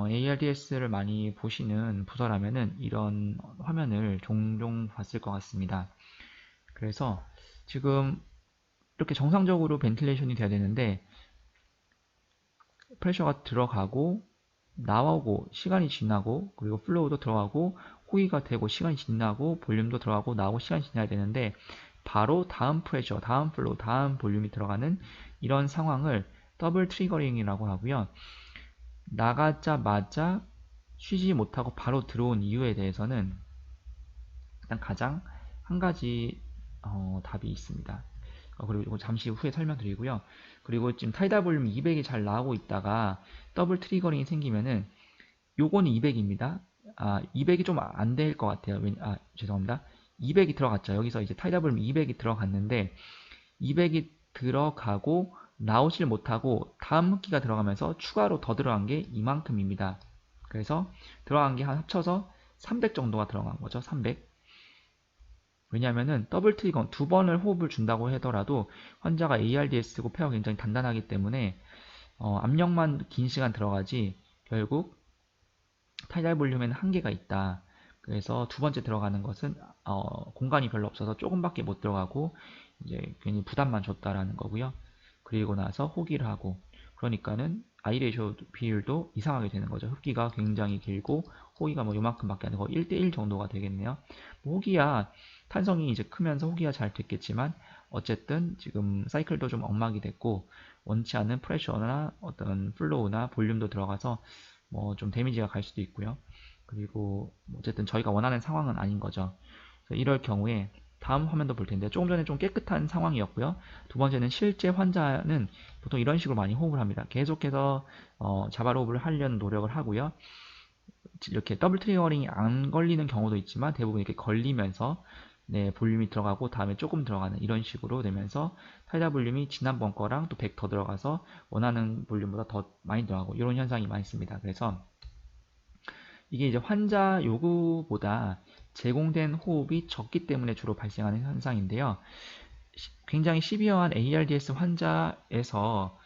ARDS를 많이 보시는 부서라면은 이런 화면을 종종 봤을 것 같습니다. 그래서 지금 이렇게 정상적으로 벤틸레이션이 돼야 되는데 프레셔가 들어가고 나오고 시간이 지나고 그리고 플로우도 들어가고 호기가 되고 시간이 지나고 볼륨도 들어가고 나오고 시간이 지나야 되는데 바로 다음 프레셔, 다음 플로우, 다음 볼륨이 들어가는 이런 상황을 더블 트리거링이라고 하고요. 나가자마자 쉬지 못하고 바로 들어온 이유에 대해서는 일단 가장 한 가지 답이 있습니다. 그리고 이거 잠시 후에 설명드리고요. 그리고 지금 타이다 볼륨 200이 잘 나오고 있다가 더블 트리거링이 생기면은 요거는 200입니다. 200이 좀 안 될 것 같아요. 죄송합니다. 200이 들어갔죠. 여기서 이제 타이다 볼륨 200이 들어갔는데 200이 들어가고 나오질 못하고 다음 흡기가 들어가면서 추가로 더 들어간 게 이만큼입니다. 그래서 들어간 게 한 합쳐서 300 정도가 들어간 거죠. 300. 왜냐하면은 더블 트리거 두 번을 호흡을 준다고 하더라도 환자가 ARDS고 폐가 굉장히 단단하기 때문에 압력만 긴 시간 들어가지 결국 타이달 볼륨에는 한계가 있다. 그래서 두 번째 들어가는 것은 공간이 별로 없어서 조금밖에 못 들어가고 이제 괜히 부담만 줬다라는 거고요. 그리고 나서 호기를 하고 그러니까는 아이 레이쇼 비율도 이상하게 되는 거죠. 흡기가 굉장히 길고 호기가 뭐 요만큼밖에 안 되고 1대1 정도가 되겠네요. 뭐 호기야 탄성이 이제 크면서 호기가 잘 됐겠지만 어쨌든 지금 사이클도 좀 엉망이 됐고 원치 않는 프레셔나 어떤 플로우나 볼륨도 들어가서 뭐 좀 데미지가 갈 수도 있고요. 그리고 어쨌든 저희가 원하는 상황은 아닌 거죠. 이럴 경우에 다음 화면도 볼 텐데 조금 전에 좀 깨끗한 상황이었고요. 두 번째는 실제 환자는 보통 이런 식으로 많이 호흡을 합니다. 계속해서 자발 호흡을 하려는 노력을 하고요. 이렇게 더블 트리거링이 안 걸리는 경우도 있지만 대부분 이렇게 걸리면서 네, 볼륨이 들어가고 다음에 조금 들어가는 이런 식으로 되면서 타이다 볼륨이 지난번 거랑 또 100 더 들어가서 원하는 볼륨보다 더 많이 들어가고 이런 현상이 많습니다. 그래서 이게 이제 환자 요구보다 제공된 호흡이 적기 때문에 주로 발생하는 현상인데요. 굉장히 시비어한 ARDS 환자에서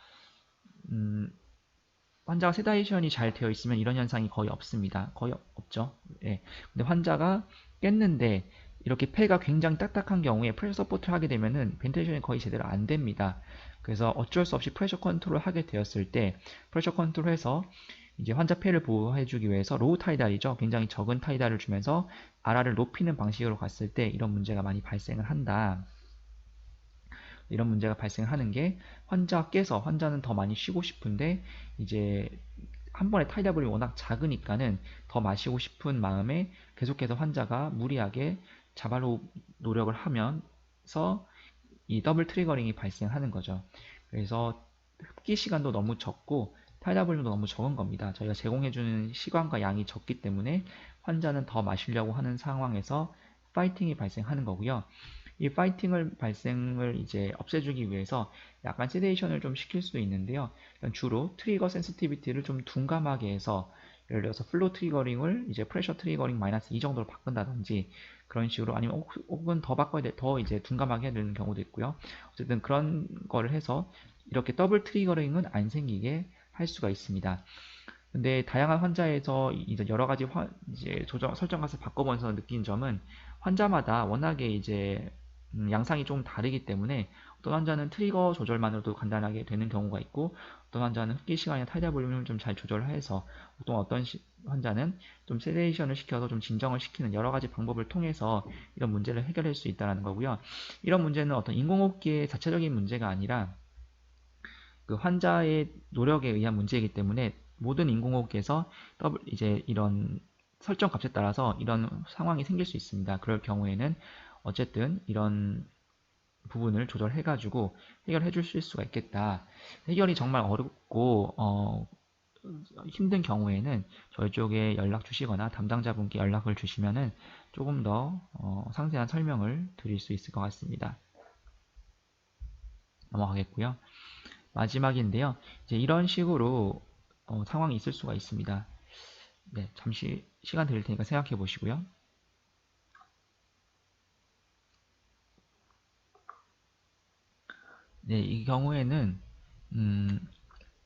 환자가 세다이션이 잘 되어 있으면 이런 현상이 거의 없습니다. 거의 없죠. 예. 근데 환자가 깼는데 이렇게 폐가 굉장히 딱딱한 경우에 프레셔 서포트를 하게 되면은 벤틸레이션이 거의 제대로 안 됩니다. 그래서 어쩔 수 없이 프레셔 컨트롤을 하게 되었을 때 프레셔 컨트롤해서 이제 환자 폐를 보호해주기 위해서 로우 타이달이죠. 굉장히 적은 타이달을 주면서 RR을 높이는 방식으로 갔을 때 이런 문제가 많이 발생을 한다. 이런 문제가 발생하는 게 환자가 깨서 환자는 더 많이 쉬고 싶은데 이제 한 번에 타이다블이 워낙 작으니까는 더 마시고 싶은 마음에 계속해서 환자가 무리하게 자발호흡 노력을 하면서 이 더블 트리거링이 발생하는 거죠. 그래서 흡기 시간도 너무 적고 타이다블도 너무 적은 겁니다. 저희가 제공해주는 시간과 양이 적기 때문에 환자는 더 마시려고 하는 상황에서 파이팅이 발생하는 거고요. 이 발생을 이제 없애주기 위해서 약간 세데이션을 좀 시킬 수도 있는데요. 주로 트리거 센시티비티를 좀 둔감하게 해서 예를 들어서 플로 트리거링을 이제 프레셔 트리거링 마이너스 2 정도로 바꾼다든지 그런 식으로 아니면 혹은 더 바꿔야 돼, 더 이제 둔감하게 해야 되는 경우도 있고요. 어쨌든 그런 거를 해서 이렇게 더블 트리거링은 안 생기게 할 수가 있습니다. 근데 다양한 환자에서 이제 여러 가지 이제 설정 값을 바꿔보면서 느낀 점은 환자마다 워낙에 이제 양상이 좀 다르기 때문에 어떤 환자는 트리거 조절만으로도 간단하게 되는 경우가 있고 어떤 환자는 흡기 시간이나 타이다 볼륨을 좀 잘 조절해서 어떤 환자는 좀 세데이션을 시켜서 좀 진정을 시키는 여러 가지 방법을 통해서 이런 문제를 해결할 수 있다는 거고요. 이런 문제는 어떤 인공호흡기의 자체적인 문제가 아니라 그 환자의 노력에 의한 문제이기 때문에 모든 인공호흡기에서 이제 이런 설정 값에 따라서 이런 상황이 생길 수 있습니다. 그럴 경우에는 어쨌든 이런 부분을 조절해가지고 해결해 주실 수가 있겠다. 해결이 정말 어렵고 힘든 경우에는 저희 쪽에 연락 주시거나 담당자분께 연락을 주시면은 조금 더 상세한 설명을 드릴 수 있을 것 같습니다. 넘어가겠고요. 마지막인데요. 이제 이런 식으로 상황이 있을 수가 있습니다. 네, 잠시 시간 드릴 테니까 생각해 보시고요. 네, 이 경우에는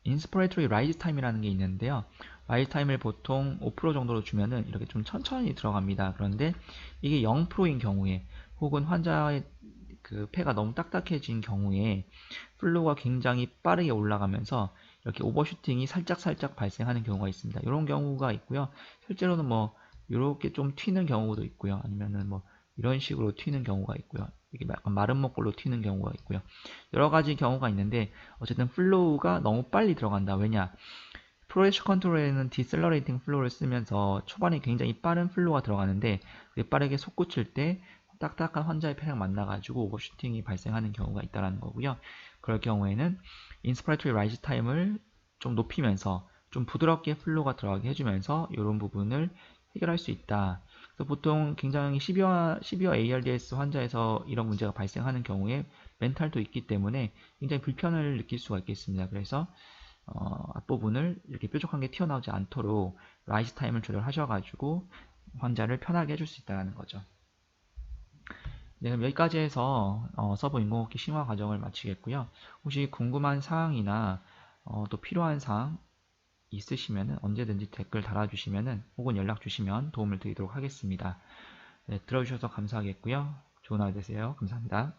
인스퍼레이터리 라이즈 타임이라는 게 있는데요. 라이즈 타임을 보통 5% 정도로 주면은 이렇게 좀 천천히 들어갑니다. 그런데 이게 0%인 경우에 혹은 환자의 그 폐가 너무 딱딱해진 경우에 플로우가 굉장히 빠르게 올라가면서 이렇게 오버슈팅이 살짝 발생하는 경우가 있습니다. 이런 경우가 있고요. 실제로는 뭐 이렇게 좀 튀는 경우도 있고요. 아니면은 뭐 이런 식으로 튀는 경우가 있고요. 이게 약간 마른 목골로 튀는 경우가 있고요. 여러 가지 경우가 있는데 어쨌든 플로우가 너무 빨리 들어간다. 왜냐? 프로레셔 컨트롤에는 디셀러레이팅 플로우를 쓰면서 초반에 굉장히 빠른 플로우가 들어가는데 빠르게 솟구칠 때 딱딱한 환자의 폐랑 만나가지고 오버슈팅이 발생하는 경우가 있다는 거고요. 그럴 경우에는 인스파이터리 라이즈 타임을 좀 높이면서 좀 부드럽게 플로우가 들어가게 해주면서 이런 부분을 해결할 수 있다. 그래서 보통 굉장히 시비어 ARDS 환자에서 이런 문제가 발생하는 경우에 멘탈도 있기 때문에 굉장히 불편을 느낄 수가 있겠습니다. 그래서 앞부분을 이렇게 뾰족한 게 튀어나오지 않도록 라이즈 타임을 조절하셔가지고 환자를 편하게 해줄 수 있다는 거죠. 네, 그럼 여기까지 해서 서버 인공호흡기 심화 과정을 마치겠고요. 혹시 궁금한 사항이나 또 필요한 사항 있으시면 언제든지 댓글 달아주시면 혹은 연락 주시면 도움을 드리도록 하겠습니다. 네, 들어주셔서 감사하겠고요. 좋은 하루 되세요. 감사합니다.